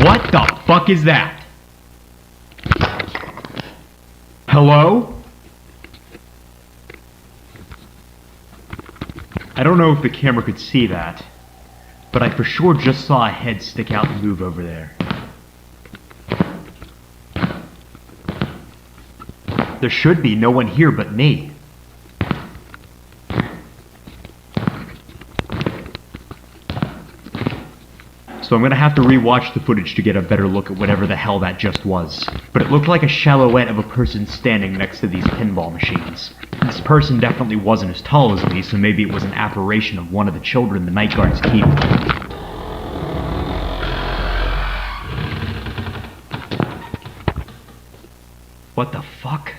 R: What the fuck is that? Hello? I don't know if the camera could see that, but I for sure just saw a head stick out and move over there. There should be no one here but me. So I'm gonna have to rewatch the footage to get a better look at whatever the hell that just was. But it looked like a silhouette of a person standing next to these pinball machines. This person definitely wasn't as tall as me, so maybe it was an apparition of one of the children the night guards keep. What the fuck?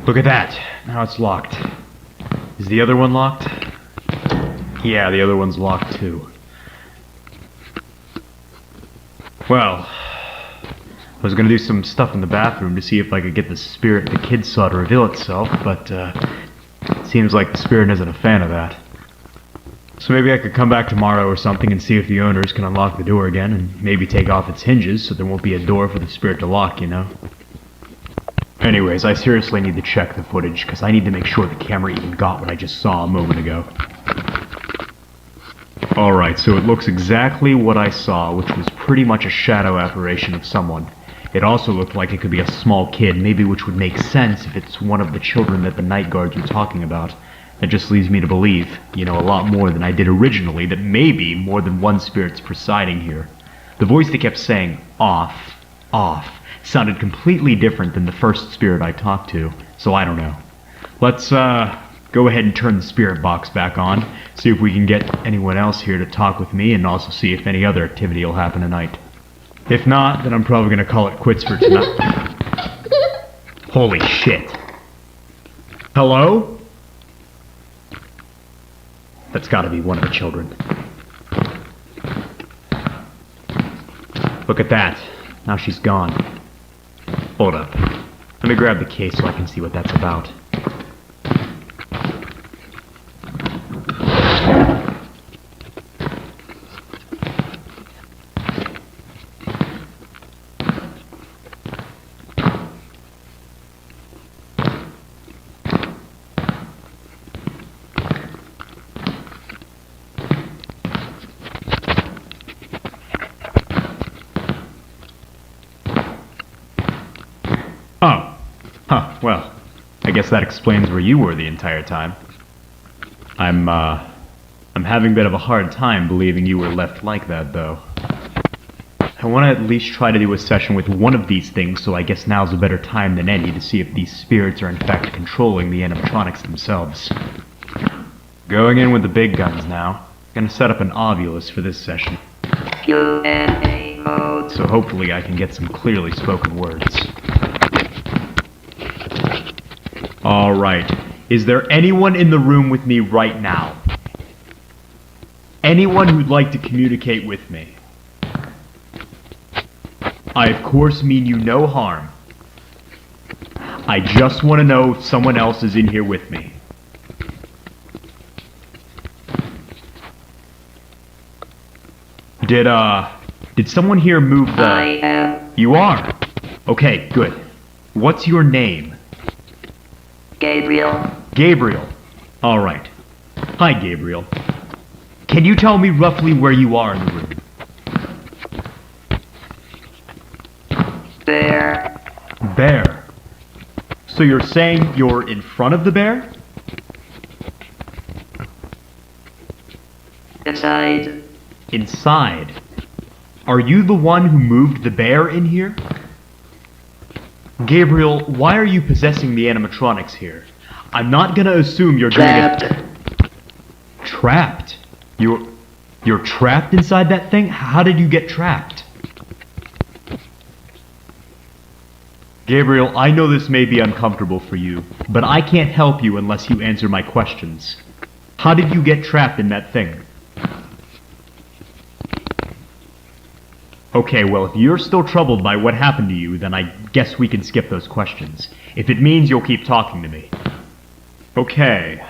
R: Look at that. Now it's locked. Is the other one locked? Yeah, the other one's locked too. Well, I was gonna do some stuff in the bathroom to see if I could get the spirit the kid saw to reveal itself, but it seems like the spirit isn't a fan of that. So maybe I could come back tomorrow or something and see if the owners can unlock the door again and maybe take off its hinges so there won't be a door for the spirit to lock, you know? Anyways, I seriously need to check the footage, because I need to make sure the camera even got what I just saw a moment ago. Alright, so it looks exactly what I saw, which was pretty much a shadow apparition of someone. It also looked like it could be a small kid, maybe, which would make sense if it's one of the children that the night guards were talking about. That just leads me to believe, you know, a lot more than I did originally, that maybe more than one spirit's presiding here. The voice that kept saying, off, off, sounded completely different than the first spirit I talked to, so I don't know. Let's, go ahead and turn the spirit box back on, see if we can get anyone else here to talk with me, and also see if any other activity will happen tonight. If not, then I'm probably gonna call it quits for tonight. Holy shit. Hello? That's gotta be one of the children. Look at that. Now she's gone. Hold up. Let me grab the case so I can see what that's about. that explains where you were the entire time. I'm having a bit of a hard time believing you were left like that, though. I want to at least try to do a session with one of these things, so I guess now's a better time than any to see if these spirits are in fact controlling the animatronics themselves. Going in with the big guns now. Gonna set up an Ovulus for this session.
I: Q&A mode.
R: So hopefully I can get some clearly spoken words. Alright. Is there anyone in the room with me right now? Anyone who'd like to communicate with me? I of course mean you no harm. I just want to know if someone else is in here with me. Did someone here move the...
I: I am.
R: You are? Okay, good. What's your name?
I: Gabriel.
R: Gabriel. Alright. Hi, Gabriel. Can you tell me roughly where you are in the room?
I: Bear.
R: Bear. So you're saying you're in front of the bear?
I: Inside.
R: Inside. Are you the one who moved the bear in here? Gabriel, why are you possessing the animatronics here? I'm not gonna assume you're
I: Trapped.
R: Trapped? You're trapped inside that thing? How did you get trapped? Gabriel, I know this may be uncomfortable for you, but I can't help you unless you answer my questions. How did you get trapped in that thing? Okay, well, if you're still troubled by what happened to you, then I guess we can skip those questions. If it means you'll keep talking to me. Okay.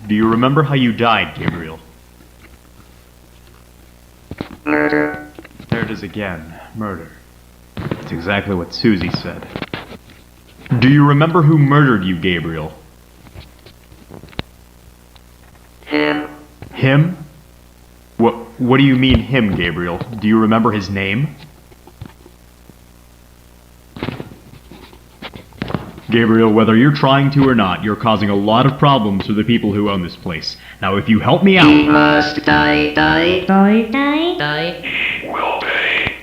R: Do you remember how you died, Gabriel?
I: Murder.
R: There it is again. Murder. That's exactly what Susie said. Do you remember who murdered you, Gabriel?
I: Him.
R: Him? What do you mean, him, Gabriel? Do you remember his name? Gabriel, whether you're trying to or not, you're causing a lot of problems for the people who own this place. Now, if you help me out...
I: He must die.
R: Will pay.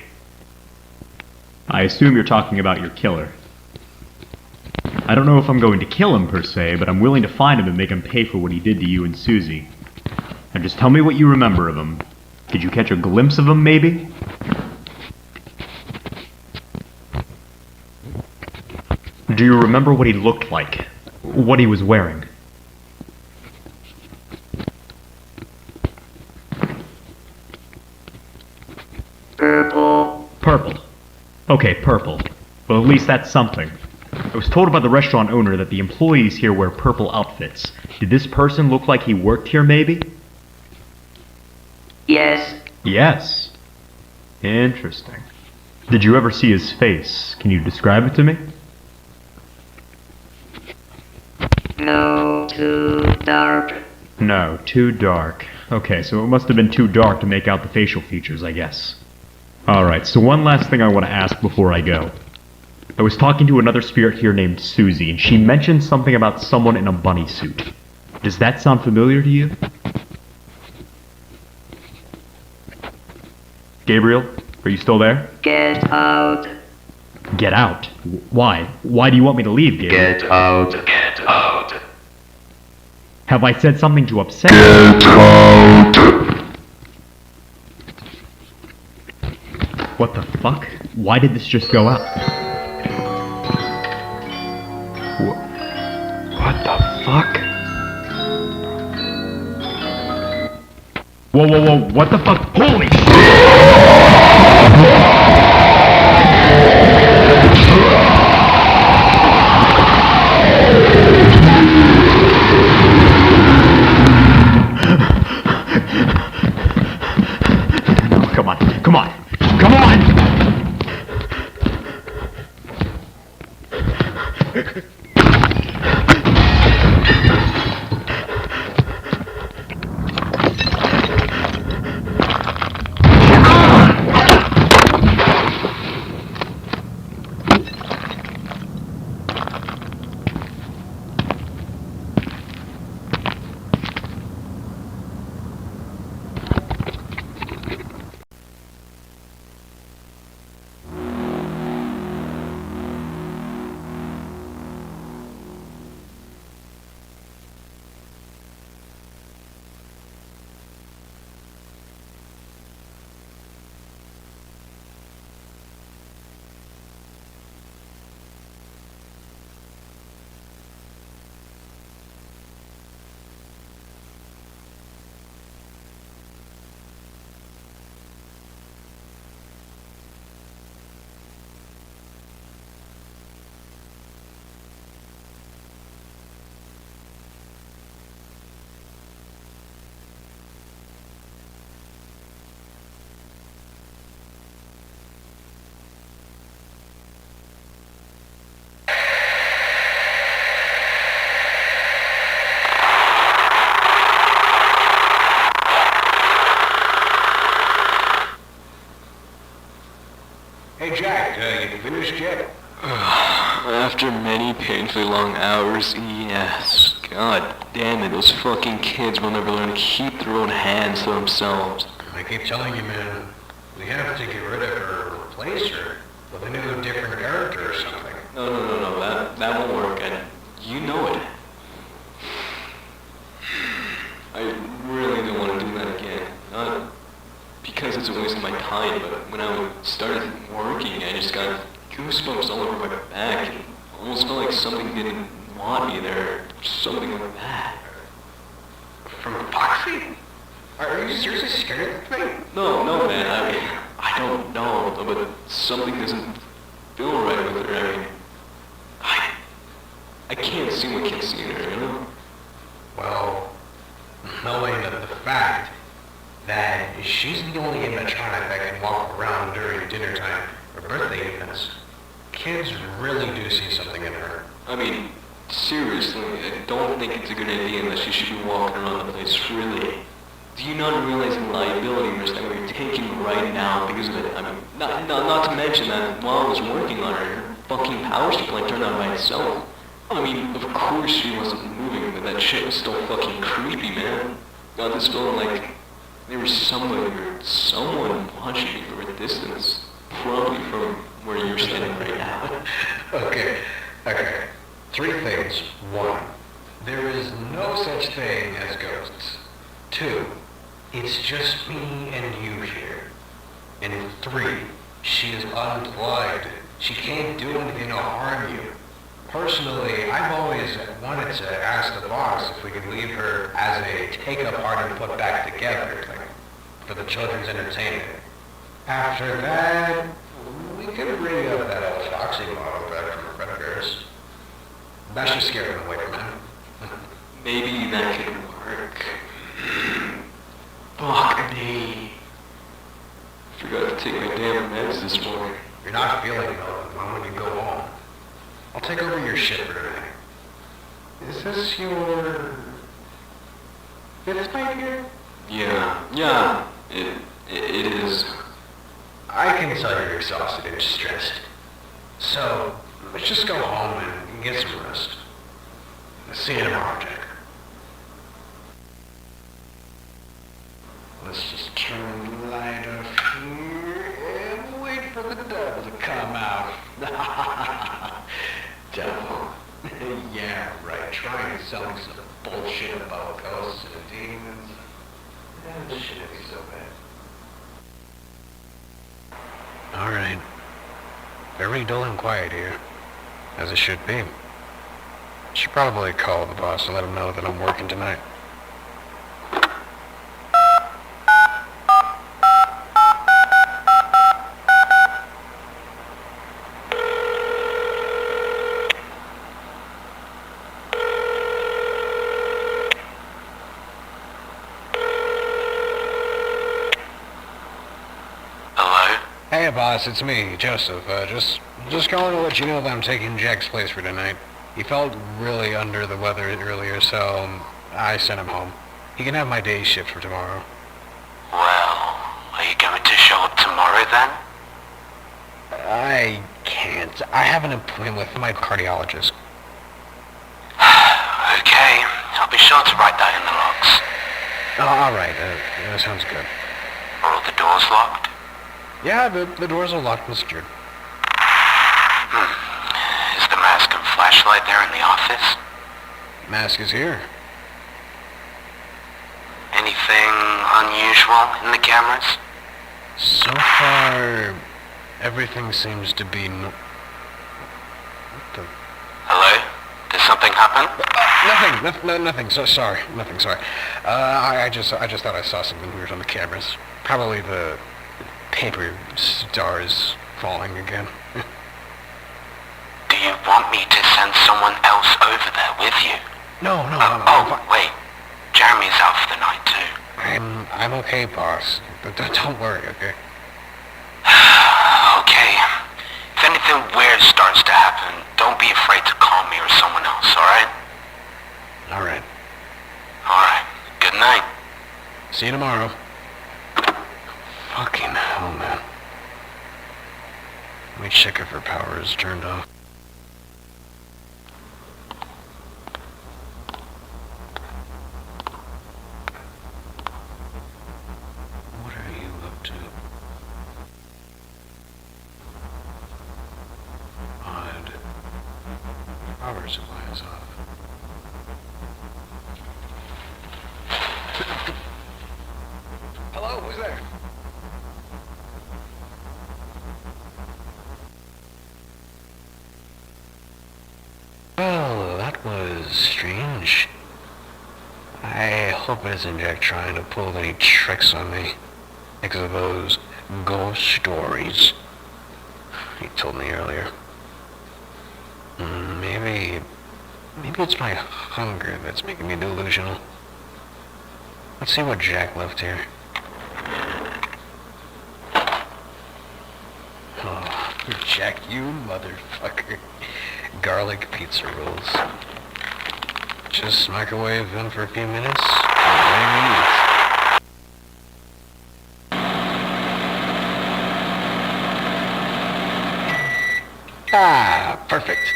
R: I assume you're talking about your killer. I don't know if I'm going to kill him per se, but I'm willing to find him and make him pay for what he did to you and Susie. Now just tell me what you remember of him. Did you catch a glimpse of him, maybe? Do you remember what he looked like? What he was wearing?
I: Purple.
R: Purple. Okay, purple. Well, at least that's something. I was told by the restaurant owner that the employees here wear purple outfits. Did this person look like he worked here, maybe?
I: Yes.
R: Yes. Interesting. Did you ever see his face? Can you describe it to me?
I: No, too dark.
R: No, too dark. Okay, so it must have been too dark to make out the facial features, I guess. Alright, so one last thing I want to ask before I go. I was talking to another spirit here named Susie, and she mentioned something about someone in a bunny suit. Does that sound familiar to you? Gabriel, are you still there?
I: Get out.
R: Get out? Why? Why do you want me to leave, Gabriel?
I: Get out. Get out.
R: Have I said something to upset you?
I: Get out.
R: What the fuck? Why did this just go out? What the fuck? Whoa, whoa, whoa, what the fuck? Holy shit! Come on, come on, come on!
S: finished yet?
T: After many painfully long hours, yes. God damn it, those fucking kids will never learn to keep their own hands to themselves.
S: I keep telling you, man, we have to get rid of her or replace her with a new, different character or something.
T: No, that won't work, and you know it. I really don't want to do that again. Not because it's a waste of my time, but when I started working, I just got goosebumps all over my back. It almost felt like something didn't want me there, or something like that.
S: From Foxy? Are you seriously scared of the thing?
T: No, man, I don't know, but something doesn't feel right with her. I mean, I can't see what can see in her, you know?
S: Well, knowing the fact that she's the only animatronic that can walk around during dinner time or birthday events, kids really do see something in her.
T: I mean, seriously, I don't think it's a good idea unless she should be walking around the place, really. Do you not realize the liability risk that we're taking right now because of it? I mean, not to mention that while I was working on her fucking power supply turned on by itself. I mean, of course she wasn't moving, but that shit was still fucking creepy, man. Got this feeling like there was somebody or someone watching me from a distance, probably from where you're standing right now.
S: Okay. 3 things. 1, there is no such thing as ghosts. 2, it's just me and you here. And 3, she is unplugged. She can't do anything to harm you. Personally, I've always wanted to ask the boss if we could leave her as a take-up part and put back together, like, for the children's entertainment. After that, we could bring up that old Foxy model back from the Predators. That should scare them away from him.
T: Maybe that could work. Fuck me. Forgot to take my damn meds this morning.
S: You're not feeling well the moment you go home. I'll take over your shit for tonight. Is this your 5th night here?
T: Yeah, it is.
S: I can tell you're exhausted and stressed. So, let's just go home and get some rest. See you tomorrow, Jack. Let's just turn the light off here and wait for the devil to come out. Devil? Yeah, right. Trying to sell me some bullshit about ghosts and demons. That shouldn't be so bad. Alright. Very dull and quiet here. As it should be. Should probably call the boss and let him know that I'm working tonight. Hey boss, it's me, Joseph. Just calling to let you know that I'm taking Jack's place for tonight. He felt really under the weather earlier, so I sent him home. He can have my day shift for tomorrow.
U: Well, are you going to show up tomorrow then?
S: I can't. I have an appointment with my cardiologist.
U: Okay, I'll be sure to write that in the logs.
S: Alright, that sounds good.
U: Are all the doors locked?
S: Yeah, the doors are locked and secured.
U: Is the mask and flashlight there in the office?
S: Mask is here.
U: Anything unusual in the cameras?
S: So far, everything seems to be
U: Hello? Did something happen?
S: Nothing. Sorry. I just thought I saw something weird on the cameras. Probably the paper stars falling again.
U: Do you want me to send someone else over there with you?
S: No,
U: wait. Jeremy's out for the night too.
S: I'm okay, boss. Don't worry, okay?
U: Okay. If anything weird starts to happen, don't be afraid to call me or someone else, alright? Alright. Good night.
S: See you tomorrow. Fucking hell, man. Let me check if her power is turned off. What are you up to? Odd. Power supply is off. Hello, who's there? Well, that was strange. I hope it isn't Jack trying to pull any tricks on me. Because of those ghost stories he told me earlier. Maybe it's my hunger that's making me delusional. Let's see what Jack left here. Oh, Jack, you motherfucker. Garlic pizza rolls. Just microwave them for a few minutes and ready to eat. Ah, perfect.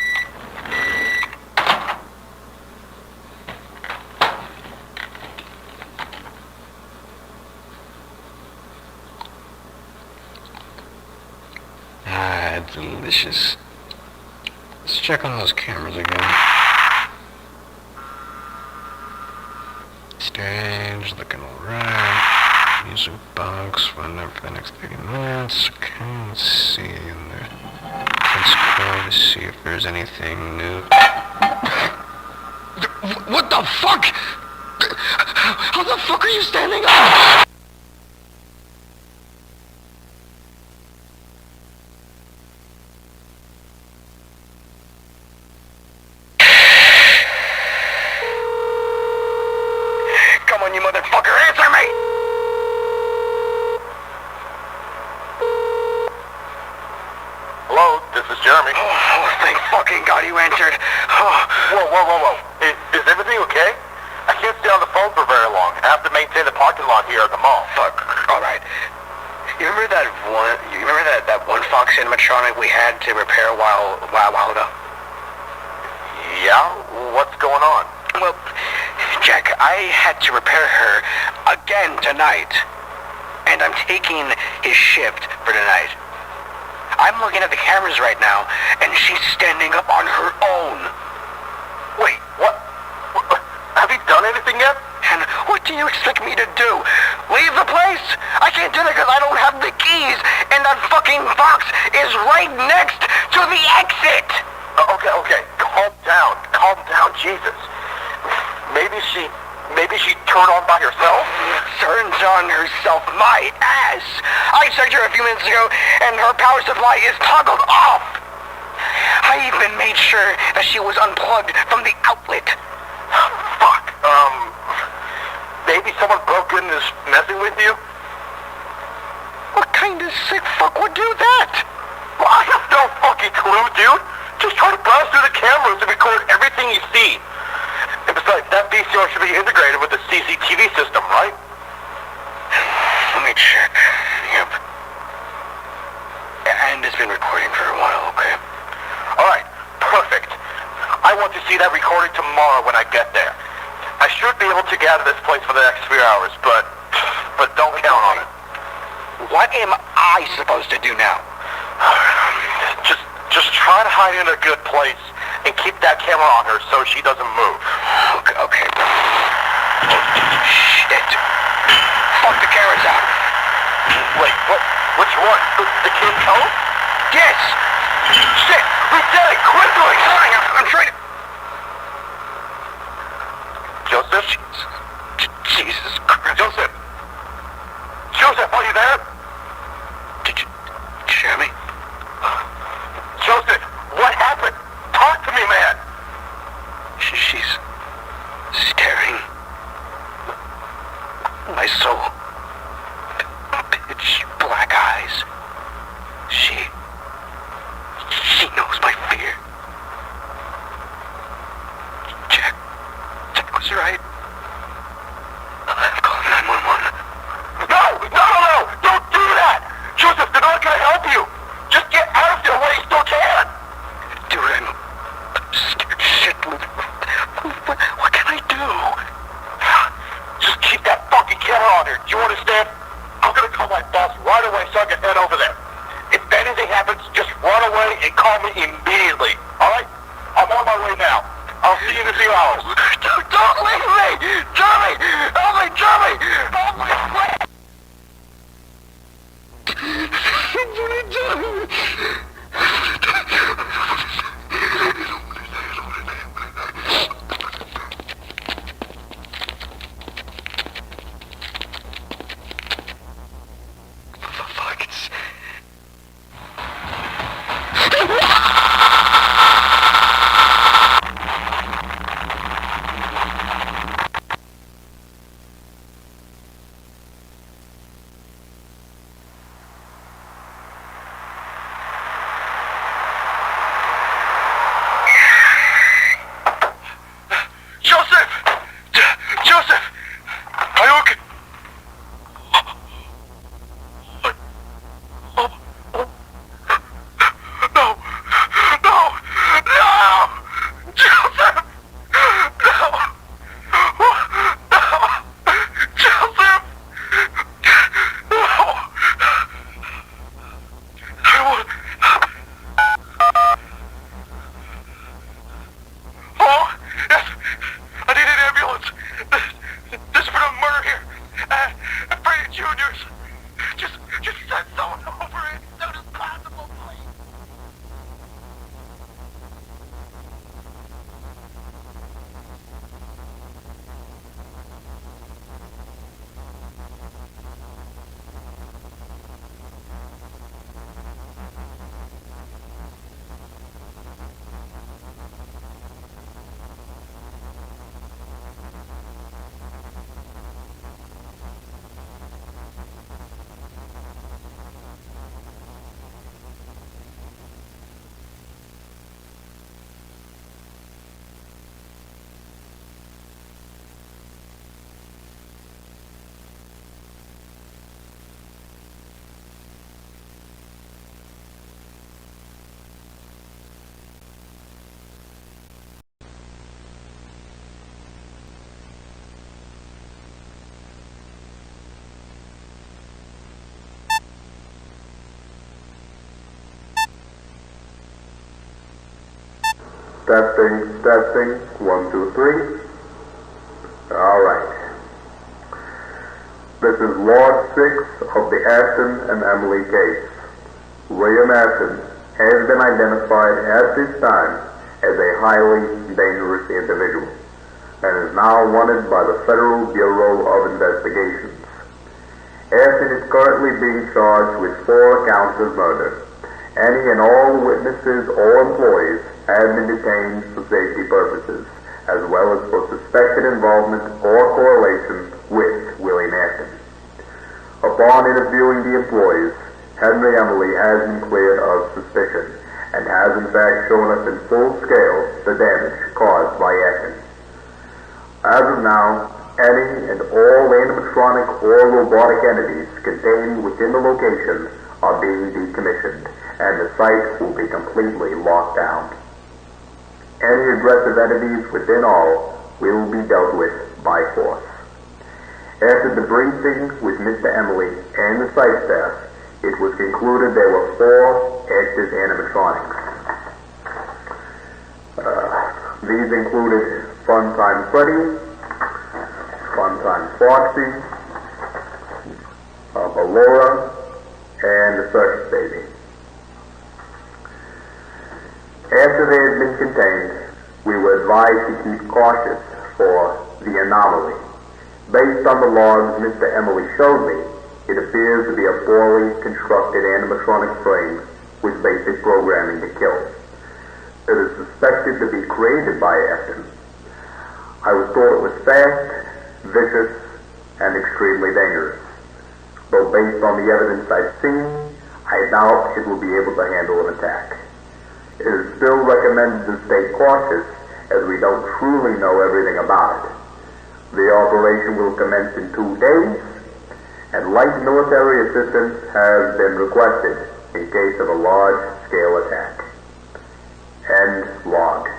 S: Ah, delicious. Let's check on those cameras again. Stage, looking alright. Music box, find out for the next 30 minutes. Okay, let's see in there. Let's go to see if there's anything new. What the fuck? How the fuck are you standing up? Come on, you motherfucker, answer me!
B: Hello, this is Jeremy.
S: Oh, thank fucking God you answered. Oh.
B: Whoa. Is everything okay? I can't stay on the phone for very long. I have to maintain the parking lot here at the mall.
S: Fuck. Alright. You remember that one Fox animatronic we had to repair a while ago?
B: Yeah? What's going on?
S: Well, Jack, I had to repair her again tonight. And I'm taking his shift for tonight. I'm looking at the cameras right now, and she's standing up on her own.
B: Wait, what? Have you done anything yet?
S: And what do you expect me to do? Leave the place? I can't do that because I don't have the keys, and that fucking Fox is right next to the exit!
B: Okay, calm down, Jesus. Maybe she turned on by herself?
S: Turns on herself, my ass! I checked her a few minutes ago, and her power supply is toggled off! I even made sure that she was unplugged from the outlet.
B: Fuck, maybe someone broke in and is messing with you?
S: What kind of sick fuck would do that?
B: Well, I have no fucking clue, dude. Just try to browse through the cameras and record everything you see. And besides, that VCR should be integrated with the CCTV system, right?
S: Let me check. Yep. And it's been recording for a while, okay?
B: Alright, perfect. I want to see that recording tomorrow when I get there. I should be able to get out of this place for the next few hours, but don't count on it.
S: What am I supposed to do now?
B: Just try to hide in a good place and keep that camera on her so she doesn't move.
S: Okay. Shit. Fuck the cameras out.
B: Wait, what? Which one? The kid Cove?
S: Yes!
B: Shit! Reset it! Quickly!
S: I'm trying to...
B: Joseph?
S: Jesus Christ.
B: Joseph, are you there?
S: Jeremy?
B: Joseph, what happened? Talk to me, man!
S: She's staring. My soul. Pitch black eyes. She knows my fear. Jack was right. I've called 911.
B: No! Don't do that! Joseph, they're not gonna help you! Just get out of there!
E: here. Do you understand? I'm gonna call my boss right away so I can head over there. If anything happens, just run away and call me immediately. Alright? I'm on my way now. I'll see you in a few hours. Don't leave me! Jeremy! Help me, Jeremy! Help me, please!
B: Testing, 1, 2, 3. Alright. This is Lord 6 of the Ashton and Emily case. William Ashton has been identified at this time as a highly dangerous individual and is now wanted by the Federal Bureau of Investigations. Ashton is currently being charged with 4 counts of murder. Any and all witnesses or employees have been detained for safety purposes, as well as for suspected involvement or correlation with William Ashton. Upon interviewing the employees, Henry Emily has been cleared of suspicion and has in fact shown us in full scale the damage caused by Ashton. As of now, any and all animatronic or robotic entities contained within the location are being decommissioned, and the site will be completely locked down. Any aggressive entities within all will be dealt with by force. After the briefing with Mr. Emily and the site staff, it was concluded there were 4 active animatronics. These included Funtime Freddy, Funtime Foxy, Ballora, and the Circus Baby. After they had been contained, we were advised to keep cautious for the anomaly. Based on the logs Mr. Emily showed me, it appears to be a poorly constructed animatronic frame with basic programming to kill. It is suspected to be created by Ashton. I was told it was fast, vicious, and extremely dangerous. Though based on the evidence I've seen, I doubt it will be able to handle an attack. It is still recommended to stay cautious as we don't truly know everything about it. The operation will commence in 2 days, and light military assistance has been requested in case of a large-scale attack. End log.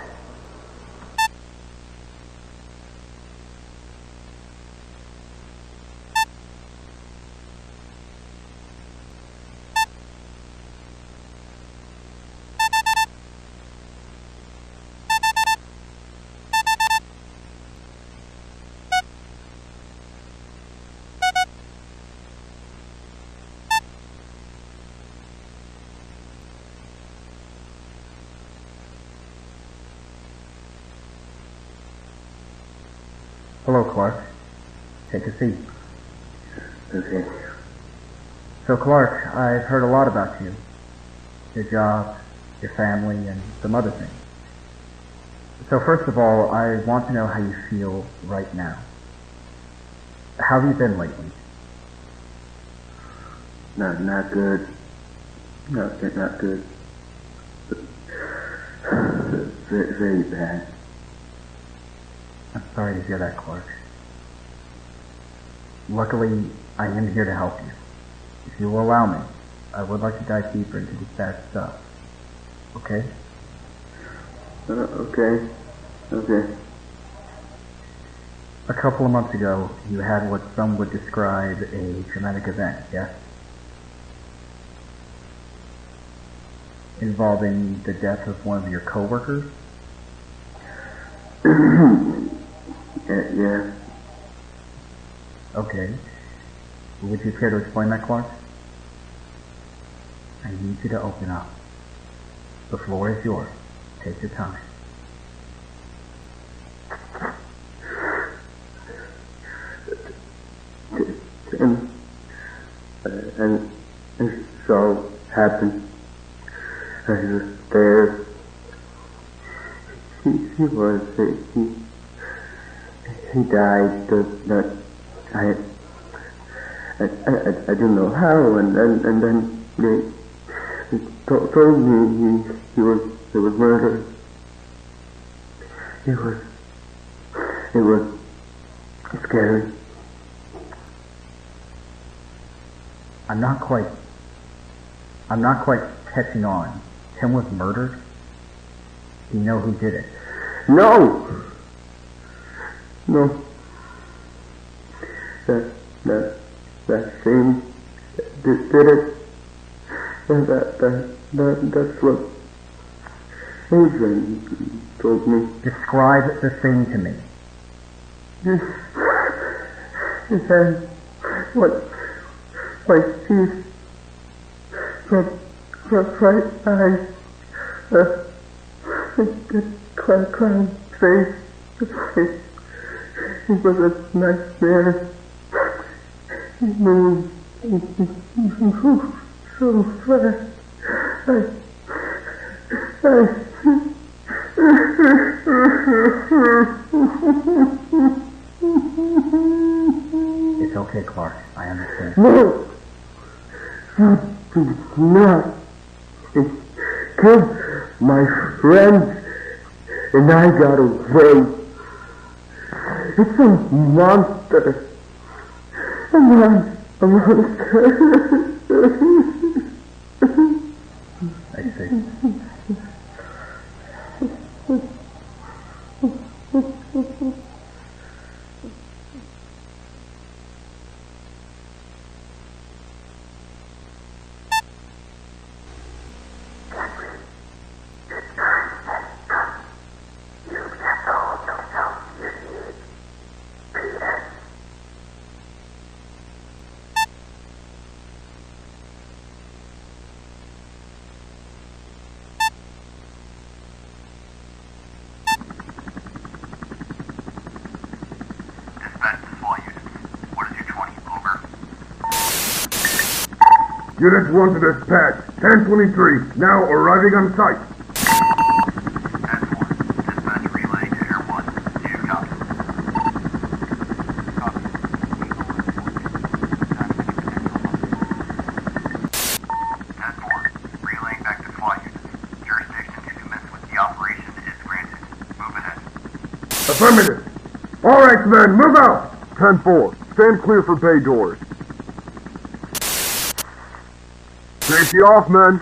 F: Hello, Clark. Take a seat.
V: Okay.
F: So, Clark, I've heard a lot about you. Your job, your family, and some other things. So first of all, I want to know how you feel right now. How have you been lately?
V: Not good. Not good. Very bad.
F: I'm sorry to hear that, Clark. Luckily, I am here to help you. If you will allow me, I would like to dive deeper into this bad stuff. Okay?
V: Okay.
F: A couple of months ago, you had what some would describe a traumatic event, yes? Involving the death of one of your coworkers?
V: Yeah.
F: Okay. Would you care to explain that, Clark? I need you to open up. The floor is yours. Take your time.
V: And it so happened. I was there. He died. I don't know how, and then they told me he was murdered. It was scary.
F: I'm not quite catching on. Tim was murdered? Do you know who did it?
V: No. That thing did it. That's what Adrian told me.
F: Describe the thing to me.
V: It had white teeth, bright eyes, clown face. It was a nightmare. It moved so fast.
F: It's okay, Clark. I understand.
V: No! Do not. It killed my friends, and I got away. It's a monster. A monster.
F: I see.
B: Unit 1 to dispatch. 1023, now arriving on site.
W: Dispatch relay to Air 1. Do you copy? Net 4, relaying back to fly units. Jurisdiction to commence with the operation is granted. Move ahead.
B: Affirmative. All right, men, move out. 10-4, stand clear for bay doors. Safety off, men.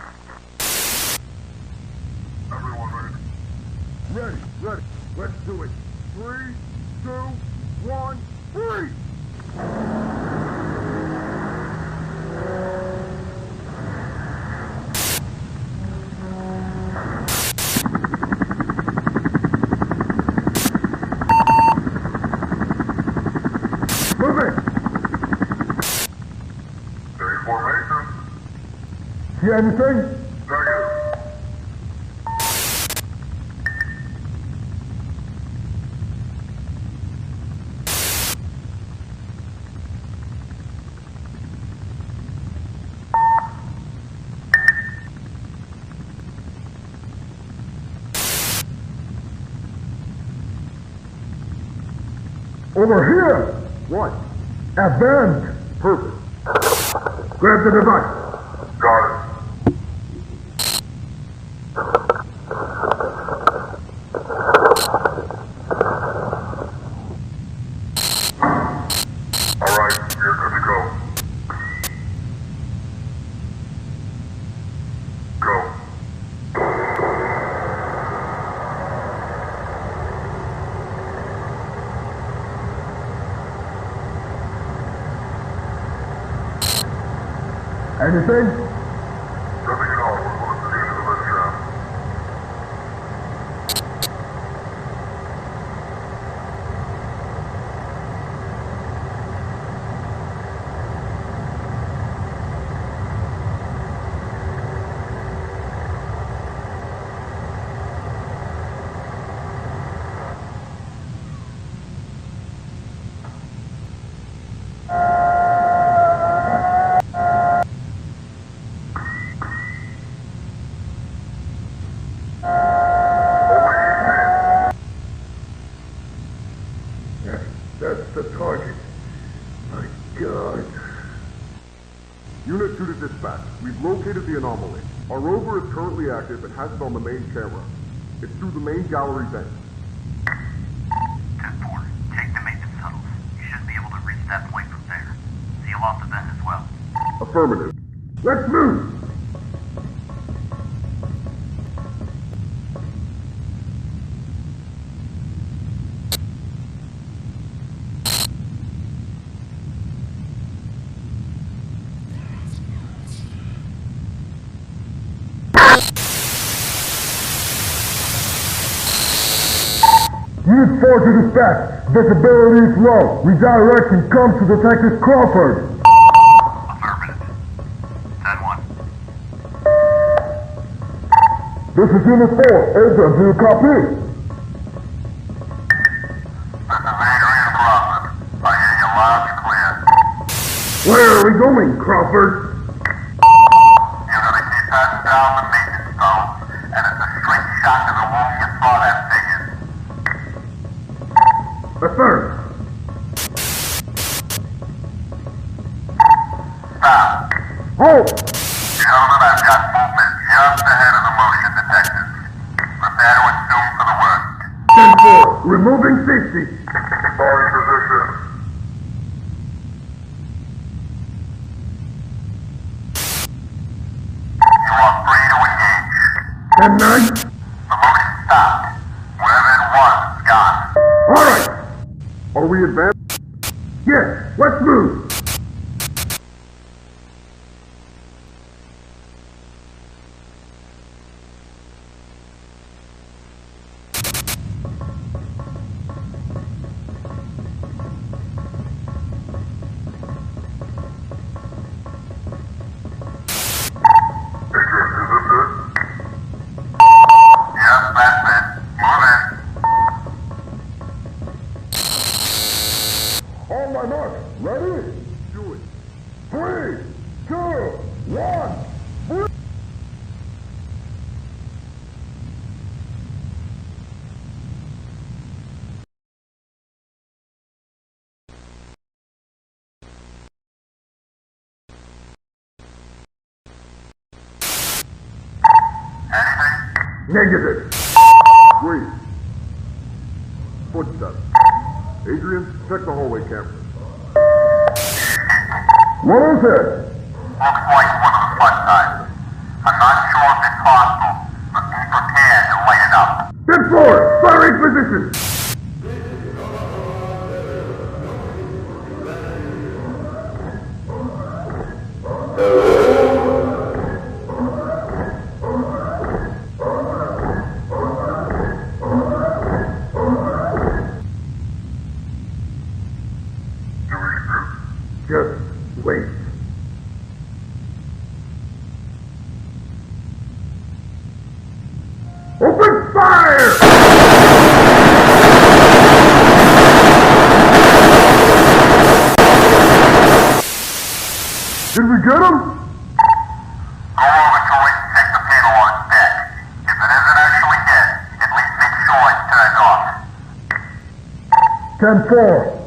B: Everyone ready? Ready. Let's do it. 3, 2, 1, 3! Move it! 34 meters. See anything? Over here! What? Advance! Perfect. Grab the device. Got it. Alright, you're good to go. Go. Anything? Nothing at all. We're close to the end of the lift trap. That's the target. My God. Unit 2 to dispatch. We've located the anomaly. Our rover is currently active and has it on the main camera. It's through the main gallery vent.
W: 10-4, take the maintenance tunnels. You should be able to reach that point from there. Seal off the vent as well.
B: Affirmative. Let's move! Unit 4 to dispatch. Visibility is low. Redirect and come to Detective Crawford.
W: Affirmative. 10-1.
B: This is Unit 4. Over. Do you copy?
W: This is Adrian Crawford. I hear you loud and clear.
B: Where are we going, Crawford?
W: You're gonna keep passing down the maintenance tunnel, and it's a straight shot to the womb you saw that thing in.
B: Affirm.
W: Stop.
B: Halt!
W: Gentlemen, I've got movement just ahead of the motion detectors. Prepare to assume for the worst.
B: 10-4. Removing safety.
W: Sorry, position. You are free to engage.
B: 10-9.
W: The motion stopped. Whatever it was, it's gone.
B: Alright. Are we advanced? Yes, let's move!
W: Yes, that's it. Move in.
B: On my mark, ready? Do it. 3, 2, 1. Negative. Wait. Footsteps. Adrian, check the hallway cameras. What is it?
W: Looks like one of the fun times. I'm not sure if it's hostile, but be prepared to light it up.
B: 10-4, firing position. Just wait. Open fire! Did we get him?
W: Go over to it and check the panel on its deck. If it isn't actually dead, at least make sure it's turned off.
B: 10-4.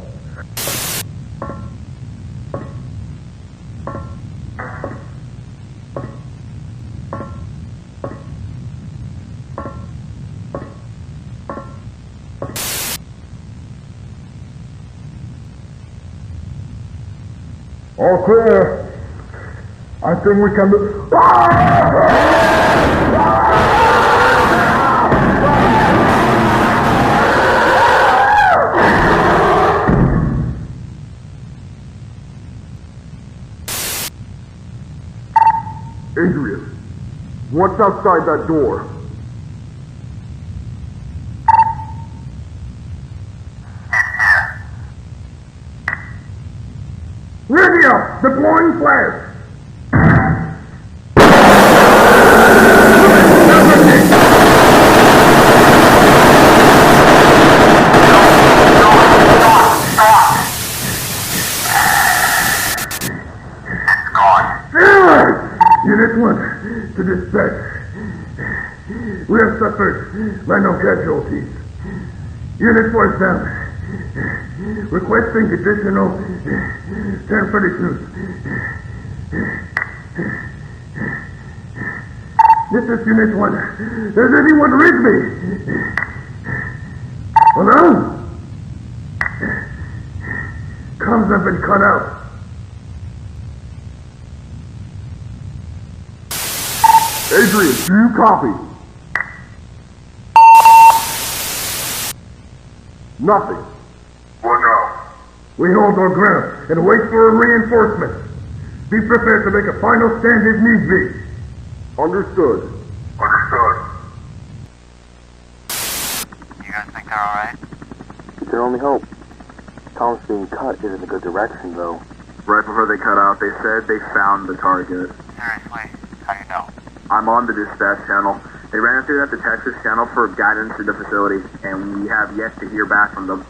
B: All clear. I think we can do... Adrian, what's outside that door? Radio! Deploying flash! Unit 1 to dispatch. We have suffered minor casualties. Unit 4 is down. Requesting additional 1032. This is Unit 1. Does anyone read me? Hello? Comms have been cut out. Adrian, do you copy? Nothing. What now? We hold our ground and wait for a reinforcement. Be prepared to make a final stand if need be. Understood. Understood.
W: You guys think they're alright?
D: We can only hope. Tom's being cut is in a good direction, though. Right before they cut out, they said they found the target.
W: Seriously? How do you know?
D: I'm on the dispatch channel. They ran through that Texas channel for guidance to the facility, and we have yet to hear back from them.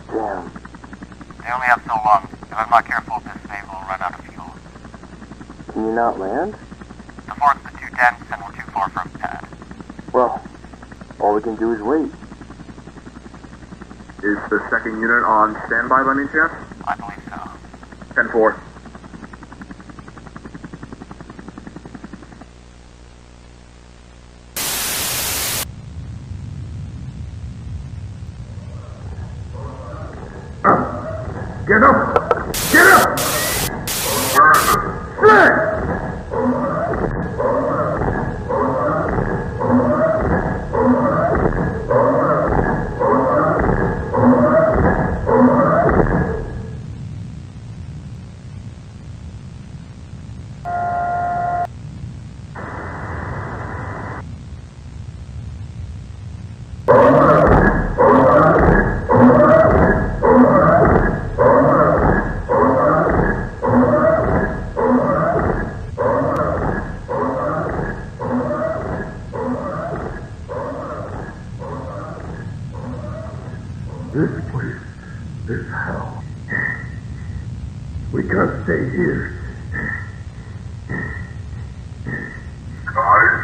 D: Damn.
W: They only have so long. If I'm not careful, this thing will run out of fuel.
D: Can you not land?
W: The force is too dense and we're too far from pad.
D: Well, all we can do is wait. Is the second unit on standby by any chance?
W: I believe so.
D: 10-4.
B: Get up! Get up! Fred! This place is hell. We can't stay here. Guys?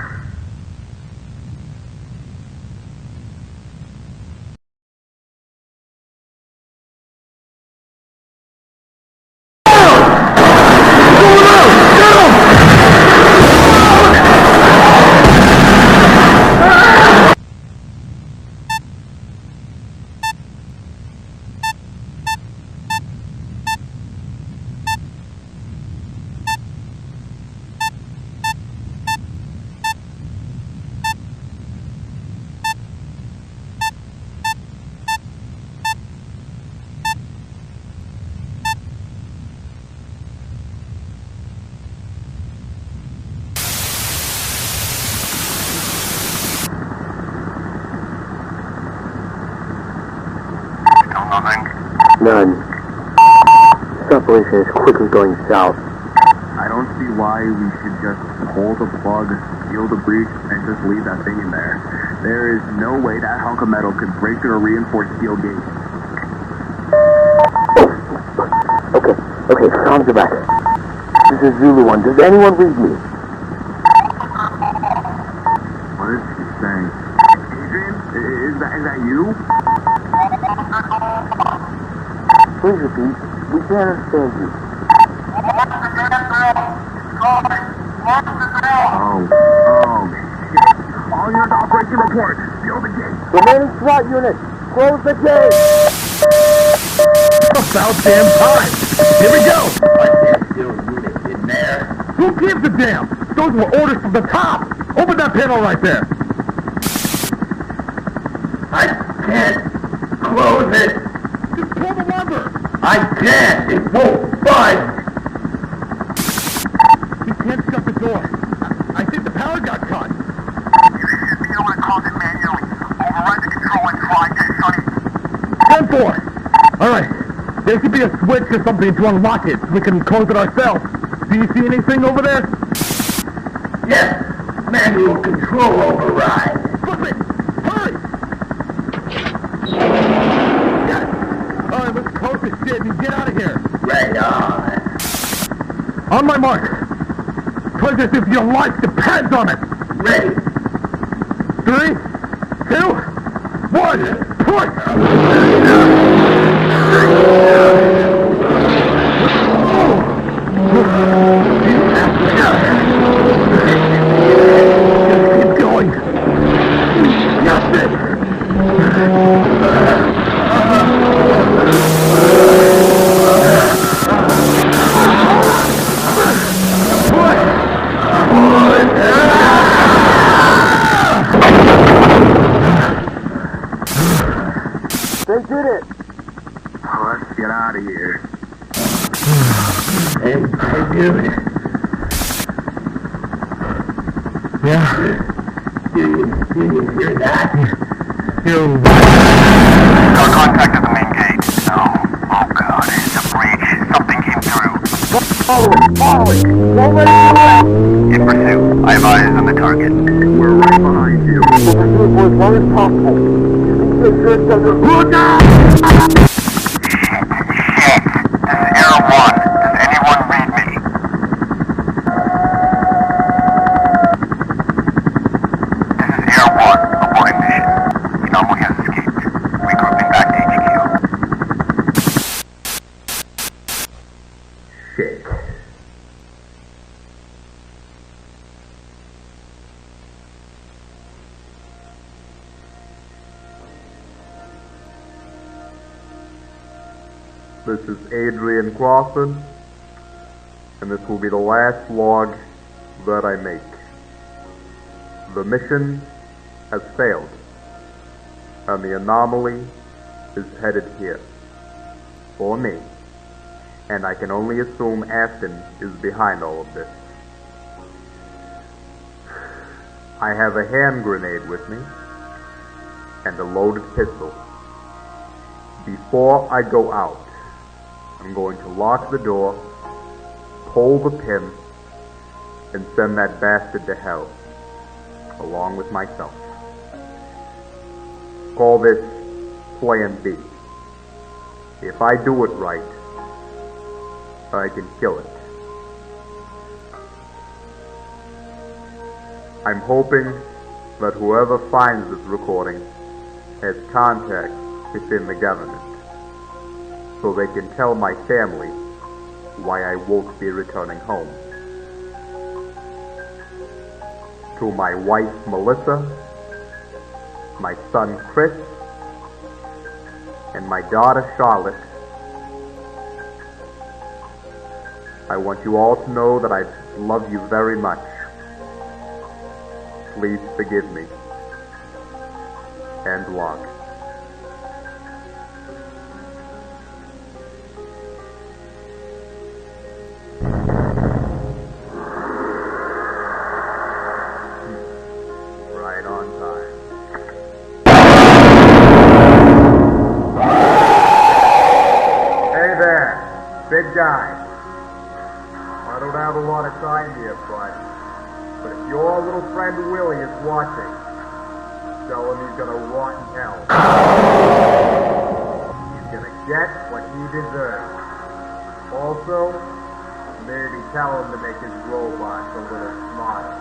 D: None. This operation is quickly going south. I don't see why we should just pull the plug, seal the breach, and just leave that thing in there. There is no way that hunk of metal could break through a reinforced steel gate. Okay, comms are back. This is Zulu 1. Does anyone read me? What is he saying? Adrian? Is that you? Please repeat. We can't understand you. Oh, shit. All units operation report. Seal the gate. Remaining SWAT units, close the gate.
N: About damn time.
E: Here we go! But there's still units in there. Who gives a damn? Those were orders from the top! Open that panel right there! I can't close it! Just pull the lever! I can't! It won't budge! You can't shut the door. I think the power got cut. You should be able to close it manually. Override the control and try to shut it. 10-4! Alright. There should be a switch or something to unlock it. We can close it ourselves. Do you see anything over there? Yes. Manual control override. Flip it! Hurry! Yes! Alright, let's close this shit and get out of here. Right on. On my mark. Close as if your life depends on it. Ready. 3, 2, 1, push! Keep going. That's it. They did it. Let's get out of here. Hey, dude. Yeah? You hear that? Our contact at the main gate. No. Oh god, it's a breach. Something came through. Follow it! Don't let it go out! In pursuit. I have eyes on the target. We're right behind you. We'll pursue for as long as possible. Make sure it doesn't... Look out! Shit. This is Air 1. Does anyone read me? This is Air 1. Aborting mission. Inomo has escaped. Regrouping back to HQ. Shit. This is Adrian Crawford, and this will be the last log that I make. The mission has failed, and the anomaly is headed here. For me. And I can only assume Aston is behind all of this. I have a hand grenade with me, and a loaded pistol. Before I go out, I'm going to lock the door, pull the pin, and send that bastard to hell, along with myself. Call this Plan B. If I do it right, I can kill it. I'm hoping that whoever finds this recording has contacts within the government, so they can tell my family why I won't be returning home. To my wife Melissa, my son Chris, and my daughter Charlotte, I want you all to know that I love you very much. Please forgive me. End log. Right on time. Hey there, big guy. I don't have a lot of time here, but if your little friend Willie is watching, tell him he's gonna rot in hell. He's gonna get what he deserves. Also, maybe tell him to make his robots a little smarter.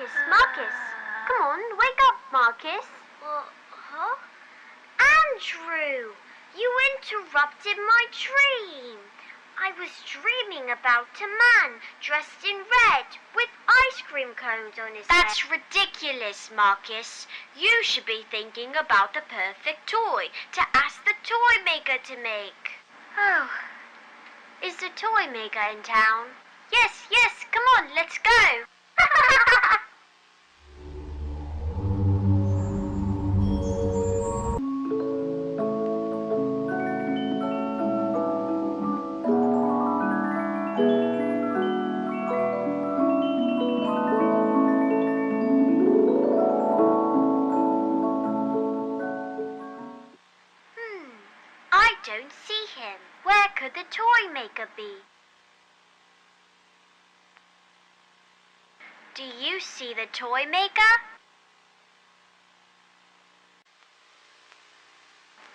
G: Marcus, Marcus. Come on, wake up, Marcus.
C: Huh?
G: Andrew, you interrupted my dream. I was dreaming about a man dressed in red with ice cream cones on his head. That's ridiculous, Marcus. You should be thinking about the perfect toy to ask the toy maker to make. Oh, is the toy maker in town? Yes, come on, let's go. I don't see him. Where could the toy maker be? Do you see the toy maker?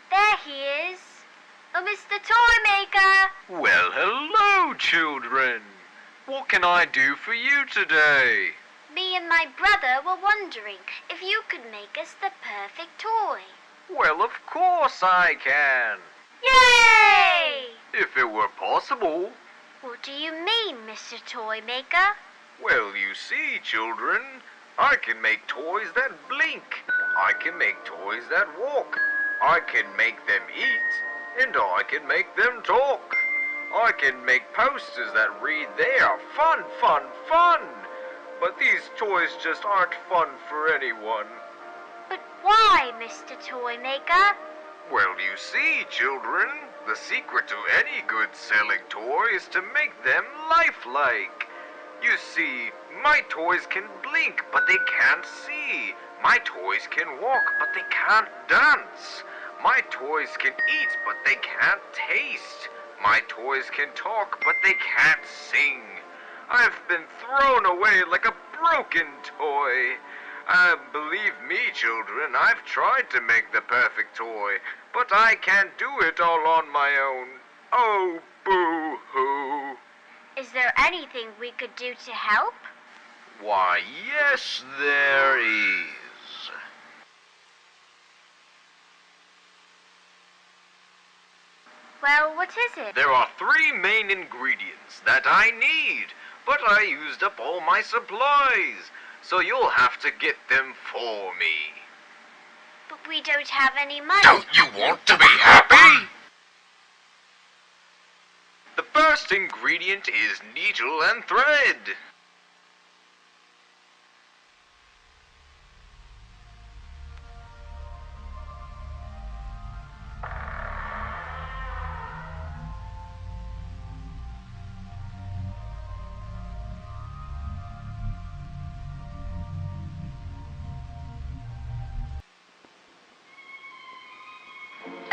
G: There he is. Oh, Mr. Toy Maker!
H: Well, hello, children. What can I do for you today?
G: Me and my brother were wondering if you could make us the perfect toy.
H: Well, of course I can.
G: Yay!
H: If it were possible.
G: What do you mean, Mr. Toy Maker?
H: Well, you see, children, I can make toys that blink. I can make toys that walk. I can make them eat, and I can make them talk. I can make posters that read there, fun, fun, fun. But these toys just aren't fun for anyone.
G: But why, Mr. Toy Maker?
H: Well, you see, children, the secret to any good selling toy is to make them lifelike. You see, my toys can blink, but they can't see. My toys can walk, but they can't dance. My toys can eat, but they can't taste. My toys can talk, but they can't sing. I've been thrown away like a broken toy. Believe me, children, I've tried to make the perfect toy, but I can't do it all on my own. Oh, boo-hoo.
G: Is there anything we could do to help?
H: Why, yes, there is.
G: Well, what is it?
H: There are 3 main ingredients that I need, but I used up all my supplies, so you'll have to get them for me.
G: But we don't have any money.
H: Don't you want to be happy? The first ingredient is needle and thread.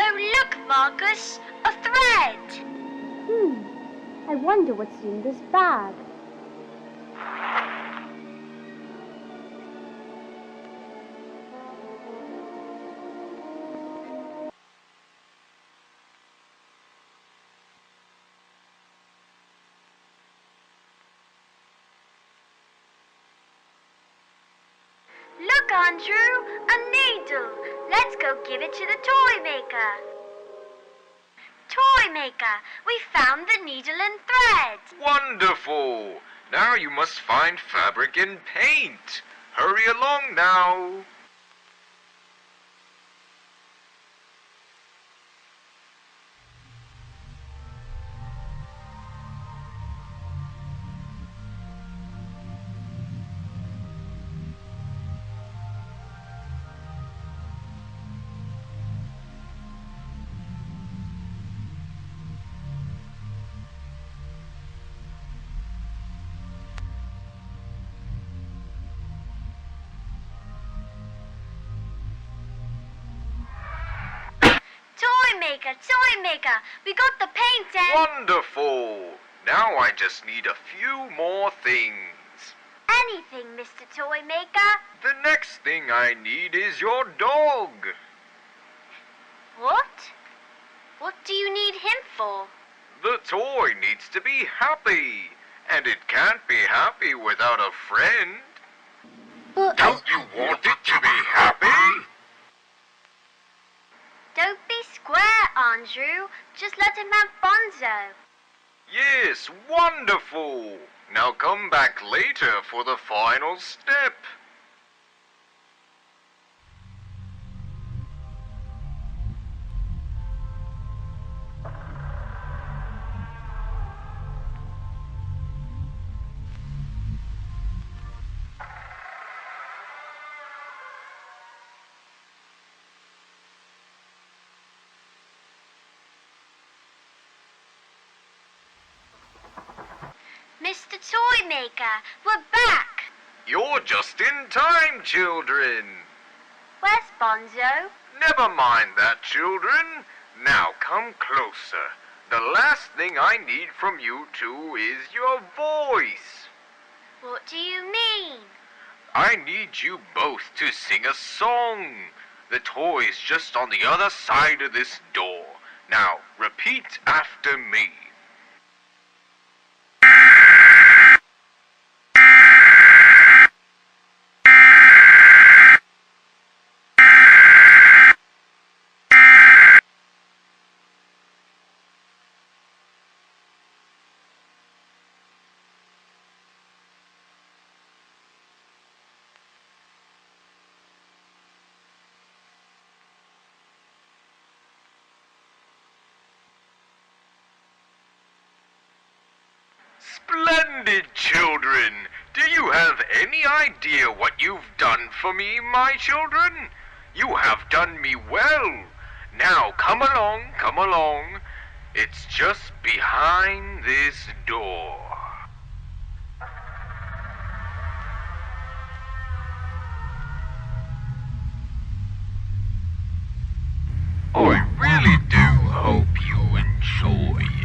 G: Oh, look, Marcus, a thread.
C: I wonder what's in this bag.
G: Look, Andrew, a needle. Let's go give it to the toy maker. Toy maker, we found the needle and thread.
H: Wonderful! Now you must find fabric and paint. Hurry along now.
G: Toy maker, we got the paint and...
H: Wonderful! Now I just need a few more things.
G: Anything, Mr. Toy Maker.
H: The next thing I need is your dog.
G: What? What do you need him for?
H: The toy needs to be happy, and it can't be happy without a friend.
G: Andrew. Just let him have Bonzo.
H: Yes, wonderful! Now come back later for the final step.
G: Mr. Toymaker, we're back.
H: You're just in time, children.
G: Where's Bonzo?
H: Never mind that, children. Now come closer. The last thing I need from you two is your voice.
G: What do you mean?
H: I need you both to sing a song. The toy's just on the other side of this door. Now, repeat after me. Splendid, children! Do you have any idea what you've done for me, my children? You have done me well. Now come along, come along. It's just behind this door. I really do hope you enjoy it.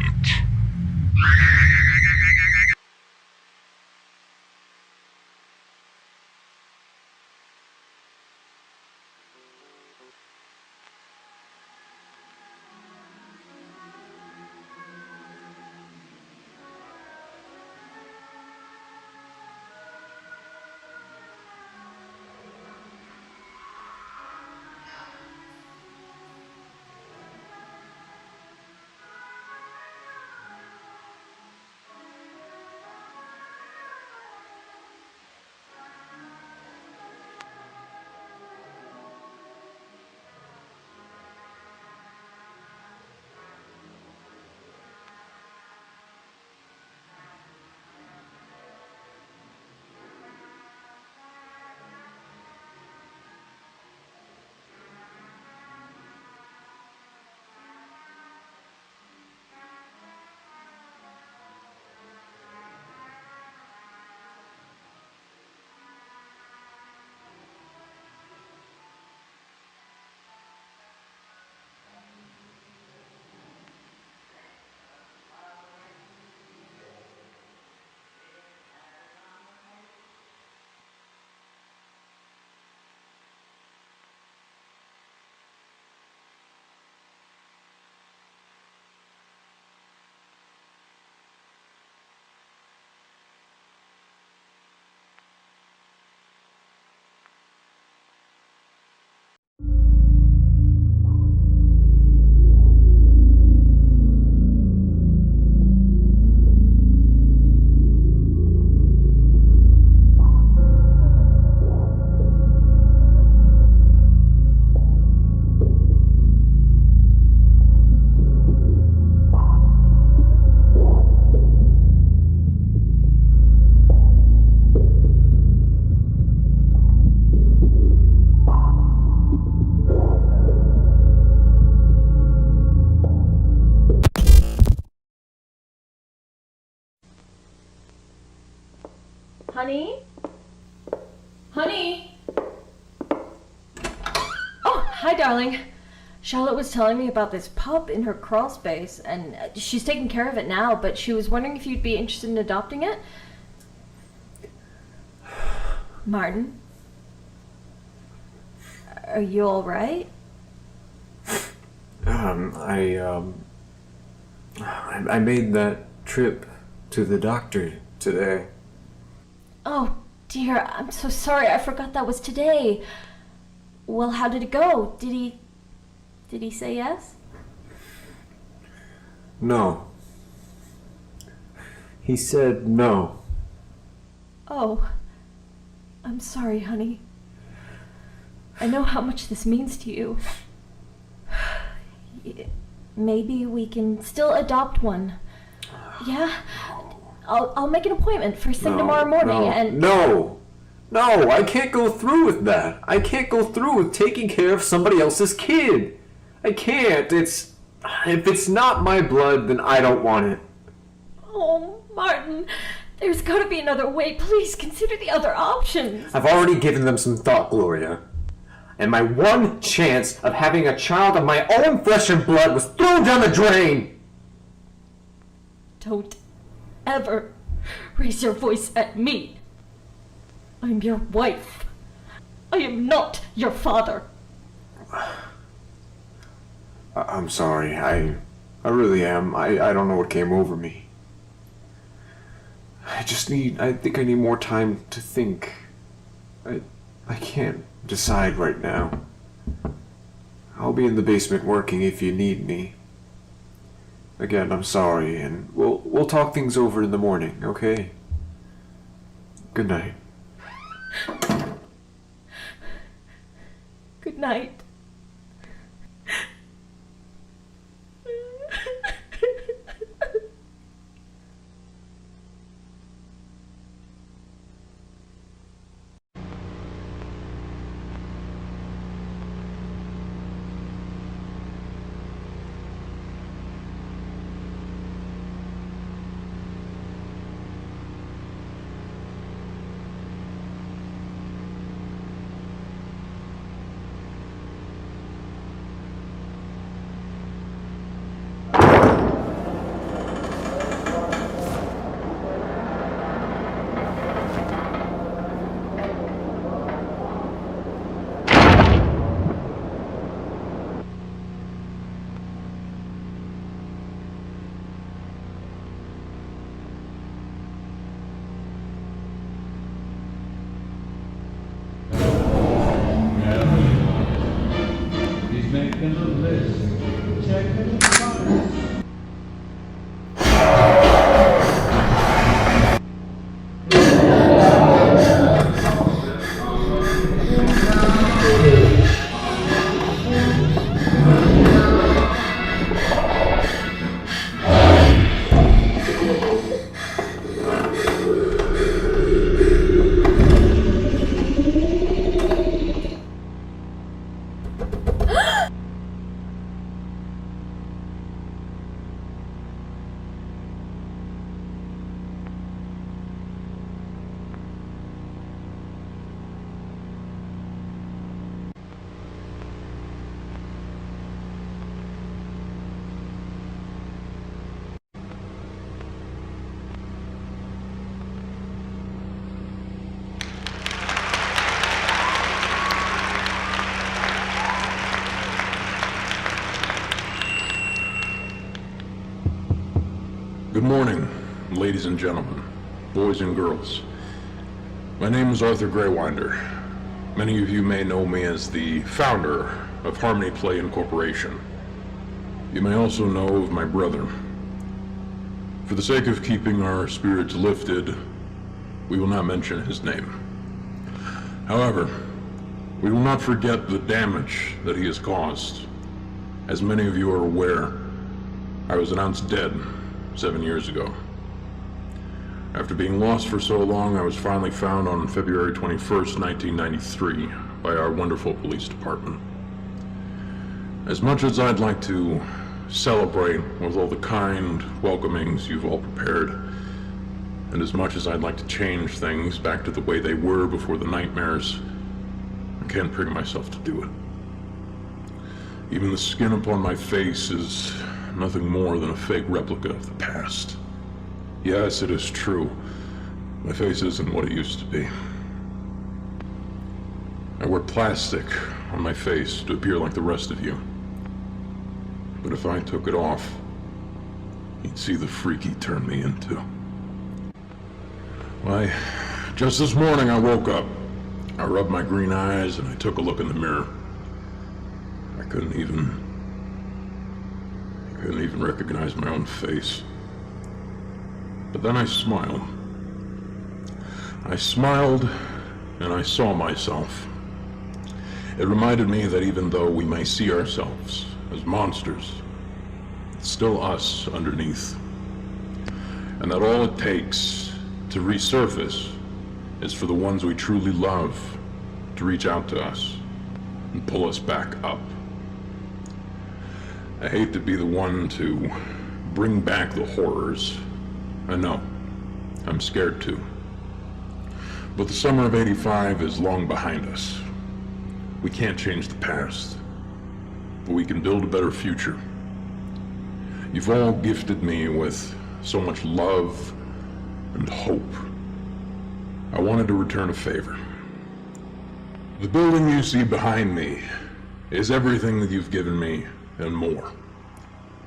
A: Honey? Honey? Oh, hi, darling. Charlotte was telling me about this pup in her crawl space, and she's taking care of it now, but she was wondering if you'd be interested in adopting it. Martin? Are you alright?
J: I made that trip to the doctor today.
A: Oh, dear, I'm so sorry. I forgot that was today. Well, how did it go? Did he say yes?
J: No. He said no.
A: Oh. I'm sorry, honey. I know how much this means to you. Maybe we can still adopt one. Yeah? I'll make an appointment first thing tomorrow morning and...
J: No, I can't go through with that. I can't go through with taking care of somebody else's kid. I can't. If it's not my blood, then I don't want it.
A: Oh, Martin, there's gotta be another way. Please consider the other options.
J: I've already given them some thought, Gloria. And my one chance of having a child of my own flesh and blood was thrown down the drain!
A: Don't ever raise your voice at me. I'm your wife. I am not your father.
J: I'm sorry. I really am. I don't know what came over me. I think I need more time to think. I can't decide right now. I'll be in the basement working if you need me. Again, I'm sorry, and we'll talk things over in the morning, okay? Good night.
A: Good night.
K: Good morning, ladies and gentlemen, boys and girls. My name is Arthur Greywinder. Many of you may know me as the founder of Harmony Play Incorporation. You may also know of my brother. For the sake of keeping our spirits lifted, we will not mention his name. However, we will not forget the damage that he has caused. As many of you are aware, I was announced dead 7 years ago. After being lost for so long, I was finally found on February 21st, 1993, by our wonderful police department. As much as I'd like to celebrate with all the kind welcomings you've all prepared, and as much as I'd like to change things back to the way they were before the nightmares, I can't bring myself to do it. Even the skin upon my face is nothing more than a fake replica of the past. Yes, it is true. My face isn't what it used to be. I wear plastic on my face to appear like the rest of you. But if I took it off, you'd see the freak he turned me into. Why, just this morning I woke up. I rubbed my green eyes and I took a look in the mirror. I couldn't even couldn't even recognize my own face. But then I smiled. I smiled, and I saw myself. It reminded me that even though we may see ourselves as monsters, it's still us underneath. And that all it takes to resurface is for the ones we truly love to reach out to us and pull us back up. I hate to be the one to bring back the horrors. I know, I'm scared too. But the summer of '85 is long behind us. We can't change the past, but we can build a better future. You've all gifted me with so much love and hope. I wanted to return a favor. The building you see behind me is everything that you've given me and more.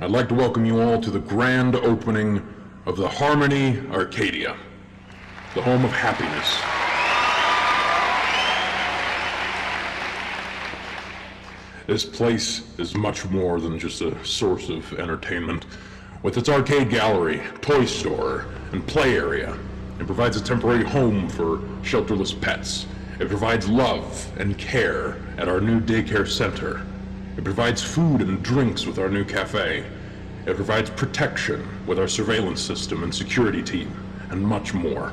K: I'd like to welcome you all to the grand opening of the Harmony Arcadia, the home of happiness. This place is much more than just a source of entertainment. With its arcade gallery, toy store, and play area, it provides a temporary home for shelterless pets. It provides love and care at our new daycare center. It provides food and drinks with our new cafe. It provides protection with our surveillance system and security team, and much more.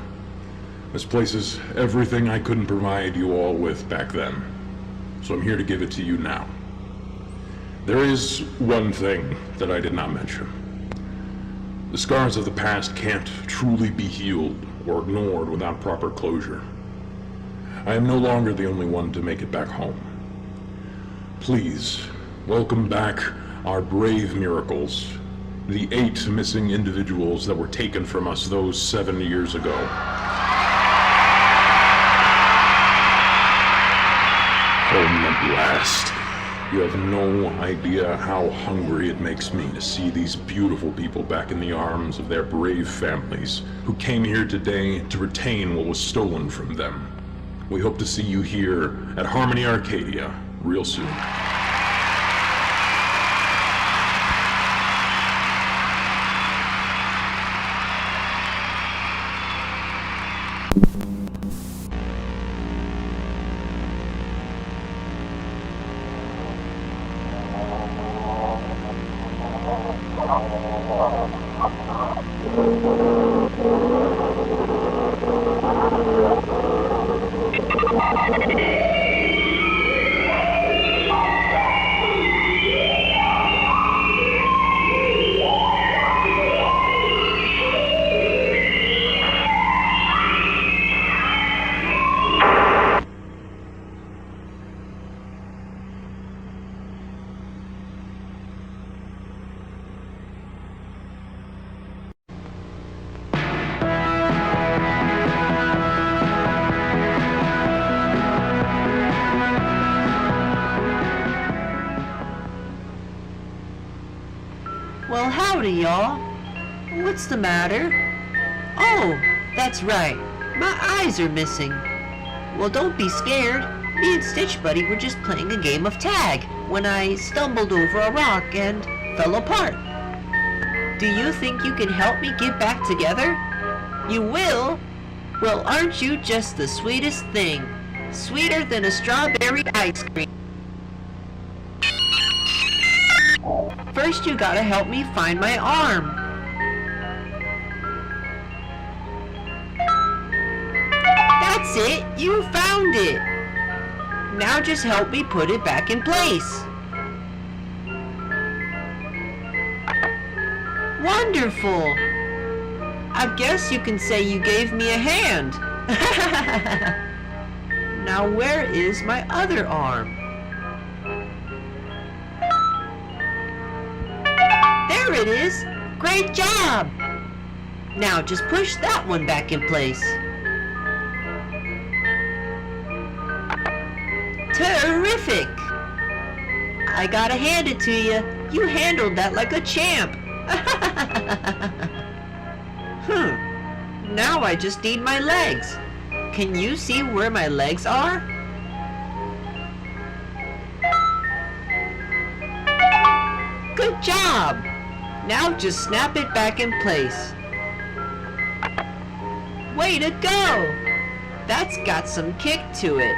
K: This place is everything I couldn't provide you all with back then, so I'm here to give it to you now. There is one thing that I did not mention. The scars of the past can't truly be healed or ignored without proper closure. I am no longer the only one to make it back home. Please, welcome back our brave miracles, the 8 missing individuals that were taken from us those 7 years ago. Home at last. You have no idea how hungry it makes me to see these beautiful people back in the arms of their brave families who came here today to retain what was stolen from them. We hope to see you here at Harmony Arcadia real soon.
L: Well, howdy, y'all. What's the matter? Oh, that's right. My eyes are missing. Well, don't be scared. Me and Stitch Buddy were just playing a game of tag when I stumbled over a rock and fell apart. Do you think you can help me get back together? You will? Well, aren't you just the sweetest thing? Sweeter than a strawberry ice cream. First, you gotta help me find my arm. That's it! You found it! Now just help me put it back in place. Wonderful! I guess you can say you gave me a hand. Now where is my other arm? There it is! Great job! Now just push that one back in place. Terrific! I gotta hand it to you. You handled that like a champ. Now I just need my legs. Can you see where my legs are? Good job! Now just snap it back in place. Way to go! That's got some kick to it.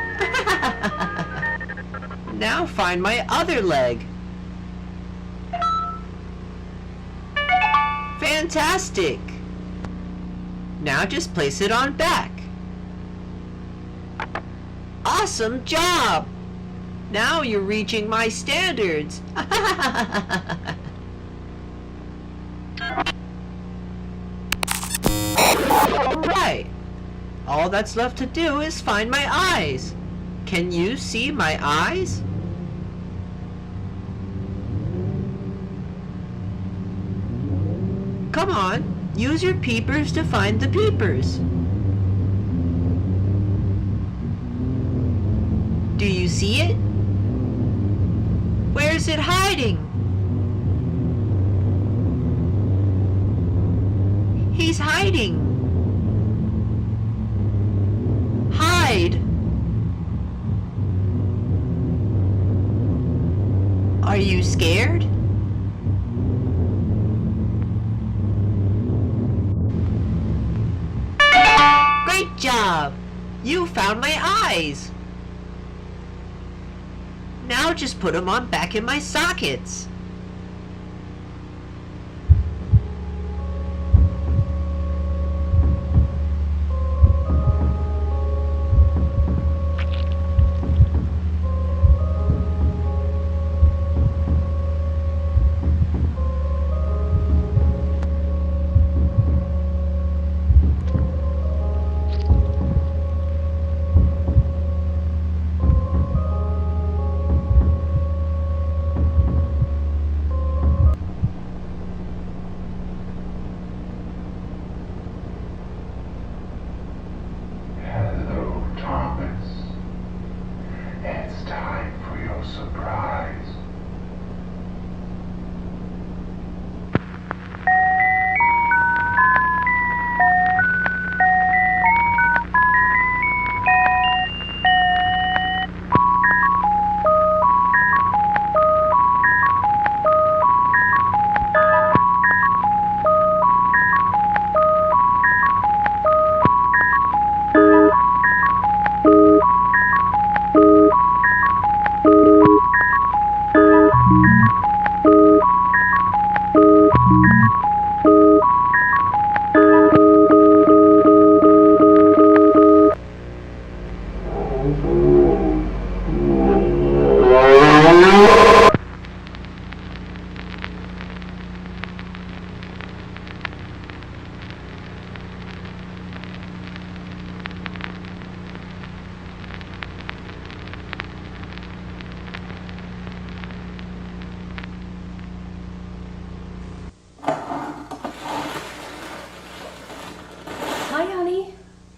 L: Now find my other leg. Fantastic! Now just place it on back. Awesome job! Now you're reaching my standards. Alright. All that's left to do is find my eyes. Can you see my eyes? Come on, use your peepers to find the peepers. Do you see it? Where's it hiding? He's hiding. Hide. Are you scared? Great job! You found my eyes! Now just put them on back in my sockets.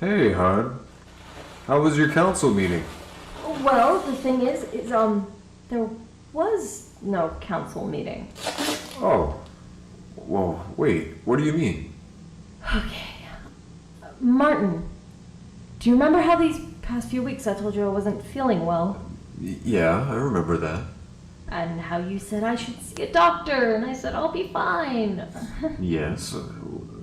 J: Hey, hon. How was your council meeting?
A: Well, the thing is, there was no council meeting.
J: Oh. Well, wait. What do you mean?
A: Okay. Martin, do you remember how these past few weeks I told you I wasn't feeling well?
J: Yeah, I remember that.
A: And how you said I should see a doctor, and I said I'll be fine.
J: Yes.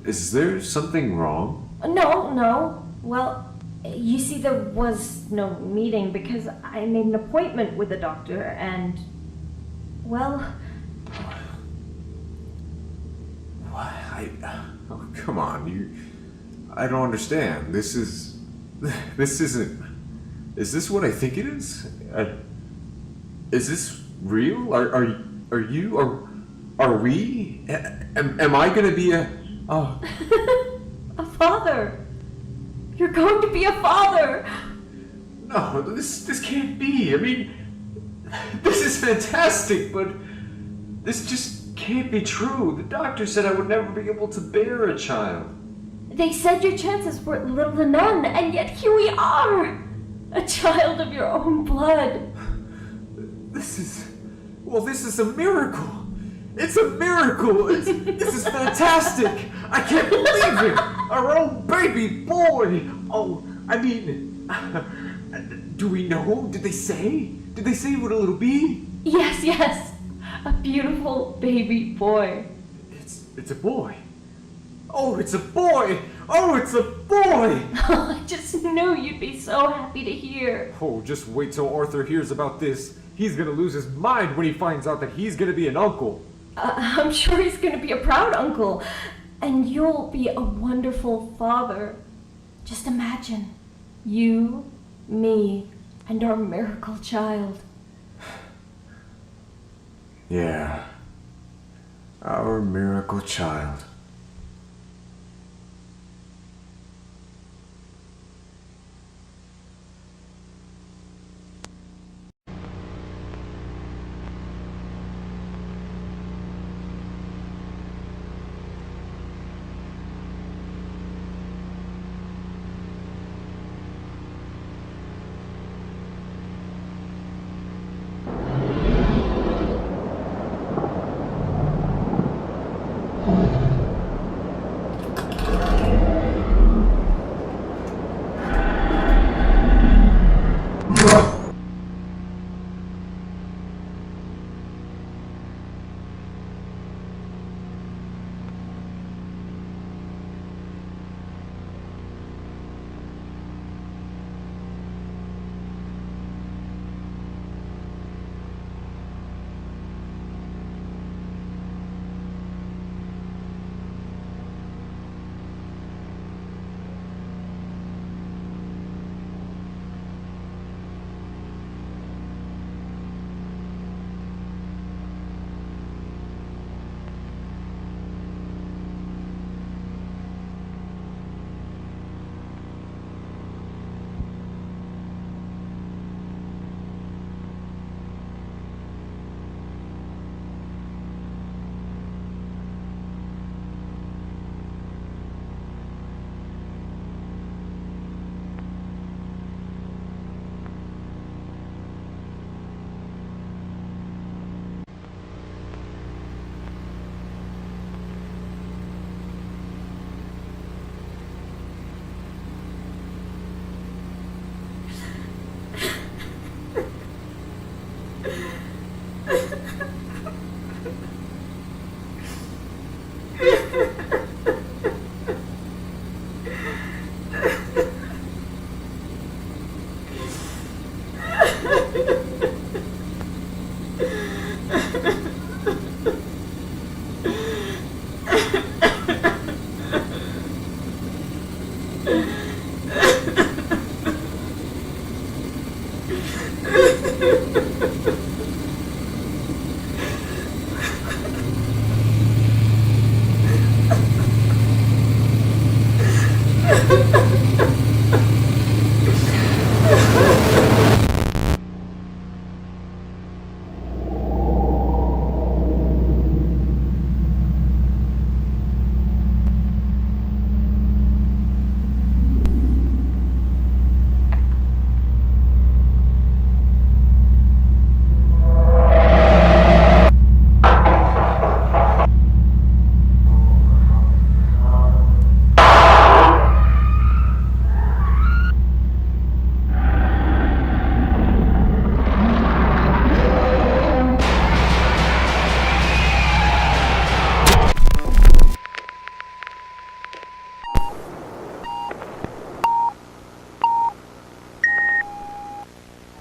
J: Is there something wrong?
A: No. Well, you see, there was no meeting because I made an appointment with the doctor, and, well...
J: Oh, come on, I don't understand. This isn't... Is this what I think it is? Is this real? Are we? Am I gonna be a
A: father? You're going to be a father!
J: No, this can't be. I mean, this is fantastic, but this just can't be true. The doctor said I would never be able to bear a child.
A: They said your chances were little to none, and yet here we are! A child of your own blood.
J: This is a miracle. It's a miracle. This is fantastic. I can't believe it. Our own baby boy. Oh, I mean, do we know? Did they say what it'll be?
A: Yes. A beautiful baby boy.
J: It's a boy. Oh, it's a boy! Oh, it's a boy!
A: I just knew you'd be so happy to hear.
J: Oh, just wait till Arthur hears about this. He's gonna lose his mind when he finds out that he's gonna be an uncle.
A: I'm sure he's gonna be a proud uncle. And you'll be a wonderful father. Just imagine. You, me, and our miracle child.
J: Yeah. Our miracle child.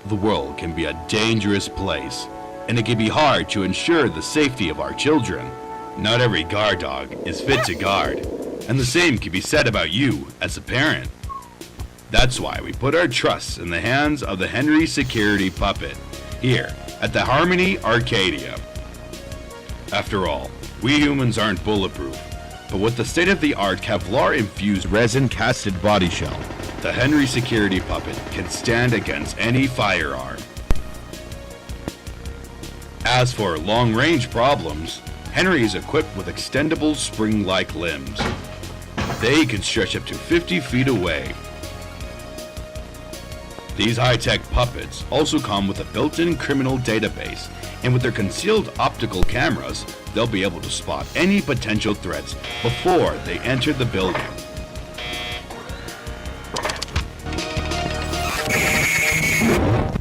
M: The world can be a dangerous place, and it can be hard to ensure the safety of our children. Not every guard dog is fit to guard, and the same can be said about you as a parent. That's why we put our trust in the hands of the Henry Security Puppet, here at the Harmony Arcadia. After all, we humans aren't bulletproof, but with the state-of-the-art Kevlar-infused resin-casted body shell, the Henry Security Puppet can stand against any firearm. As for long-range problems, Henry is equipped with extendable spring-like limbs. They can stretch up to 50 feet away. These high-tech puppets also come with a built-in criminal database, and with their concealed optical cameras, they'll be able to spot any potential threats before they enter the building.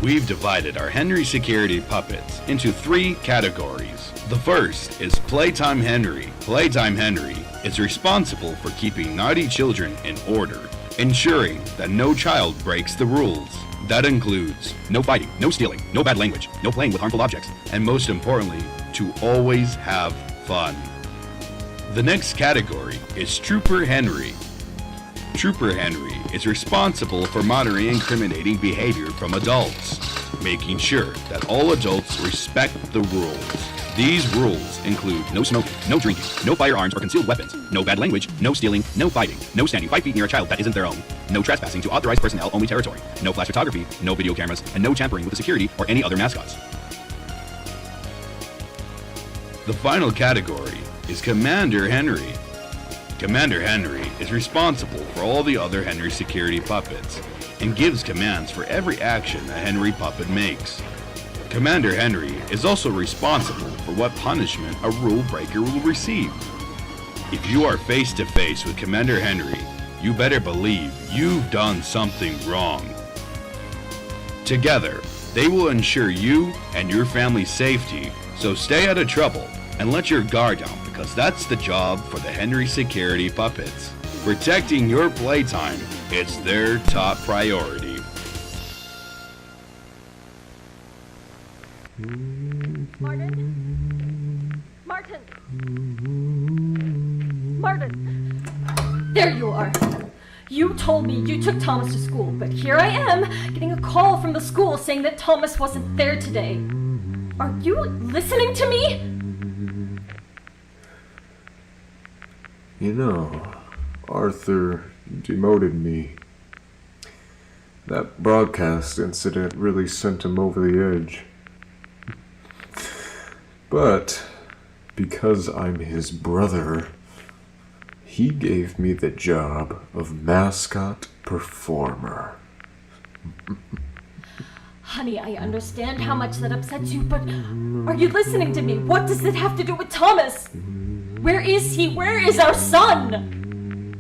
M: We've divided our Henry security puppets into 3 categories. The first is Playtime Henry. Playtime Henry is responsible for keeping naughty children in order, ensuring that no child breaks the rules. That includes no fighting, no stealing, no bad language, no playing with harmful objects, and most importantly, to always have fun. The next category is Trooper Henry. Trooper Henry is responsible for monitoring incriminating behavior from adults, making sure that all adults respect the rules. These rules include no smoking, no drinking, no firearms or concealed weapons, no bad language, no stealing, no fighting, no standing 5 feet near a child that isn't their own, no trespassing to authorized personnel only territory, no flash photography, no video cameras, and no tampering with the security or any other mascots. The final category is Commander Henry. Commander Henry is responsible for all the other Henry security puppets and gives commands for every action a Henry puppet makes. Commander Henry is also responsible for what punishment a rule breaker will receive. If you are face to face with Commander Henry, you better believe you've done something wrong. Together, they will ensure you and your family's safety, so stay out of trouble and let your guard down, because that's the job for the Henry security puppets. Protecting your playtime is their top priority.
A: Martin? Martin! There you are. You told me you took Thomas to school, but here I am, getting a call from the school saying that Thomas wasn't there today. Are you listening to me?
J: You know, Arthur demoted me. That broadcast incident really sent him over the edge. But because I'm his brother, he gave me the job of mascot performer.
A: Honey, I understand how much that upsets you, but are you listening to me? What does it have to do with Thomas? Where is he? Where is our son?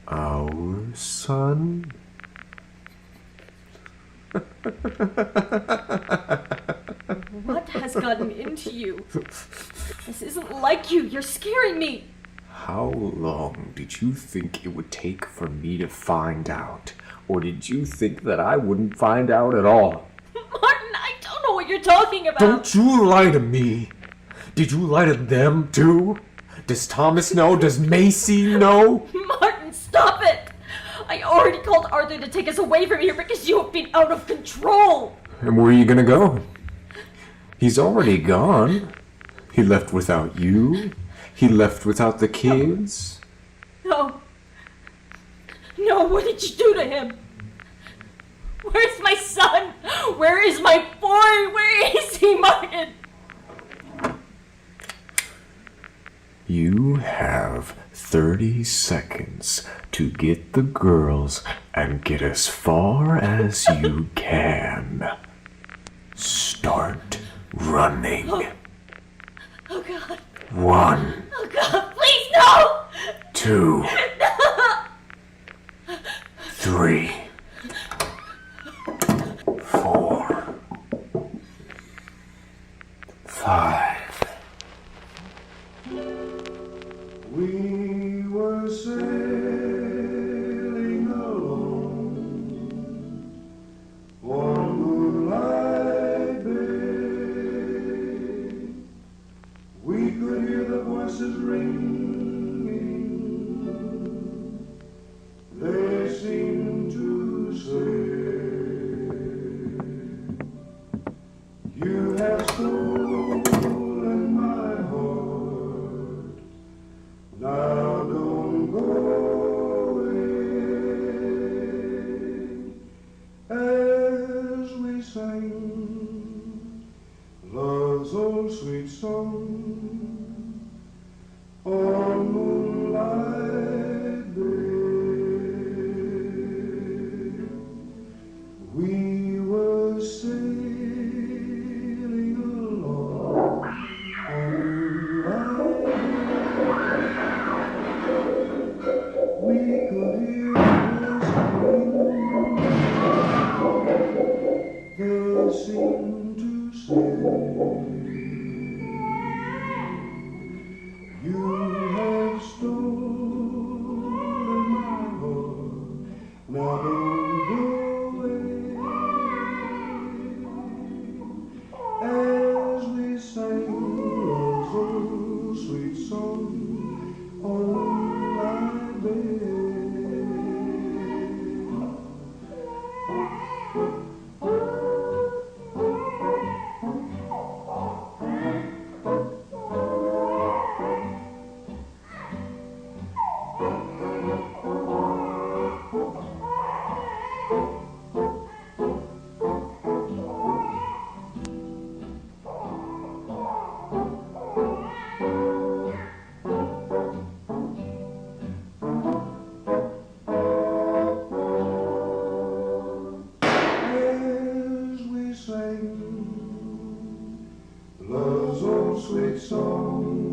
J: Our son?
A: What has gotten into you? This isn't like you. You're scaring me.
J: How long did you think it would take for me to find out? Or did you think that I wouldn't find out at all?
A: Martin, I don't know what you're talking about.
J: Don't you lie to me. Did you lie to them too? Does Thomas know? Does Macy know?
A: Martin, stop it. I already called Arthur to take us away from here because you have been out of control.
J: And where are you gonna go? He's already gone. He left without you. He left without the kids.
A: No. No, what did you do to him? Where's my son? Where is my boy? Where is he, Martin?
J: You have 30 seconds to get the girls and get as far as you can. Start running.
A: Oh God.
J: 1.
A: Oh God, please no!
J: 2.
A: No!
J: 3. 4. 5.
O: We were sailing alone on Moonlight Bay. We could hear the voices ringing. They seemed to say, "You have stolen my heart. Now don't go away." As we sang love's old sweet song on Moonlight Bay, we were sailing along on Moonlight Bay. We could hear the voice ring. seem to say, you have stolen my heart, now don't go away. As we sang love's old sweet song on my bed. Love's old sweet song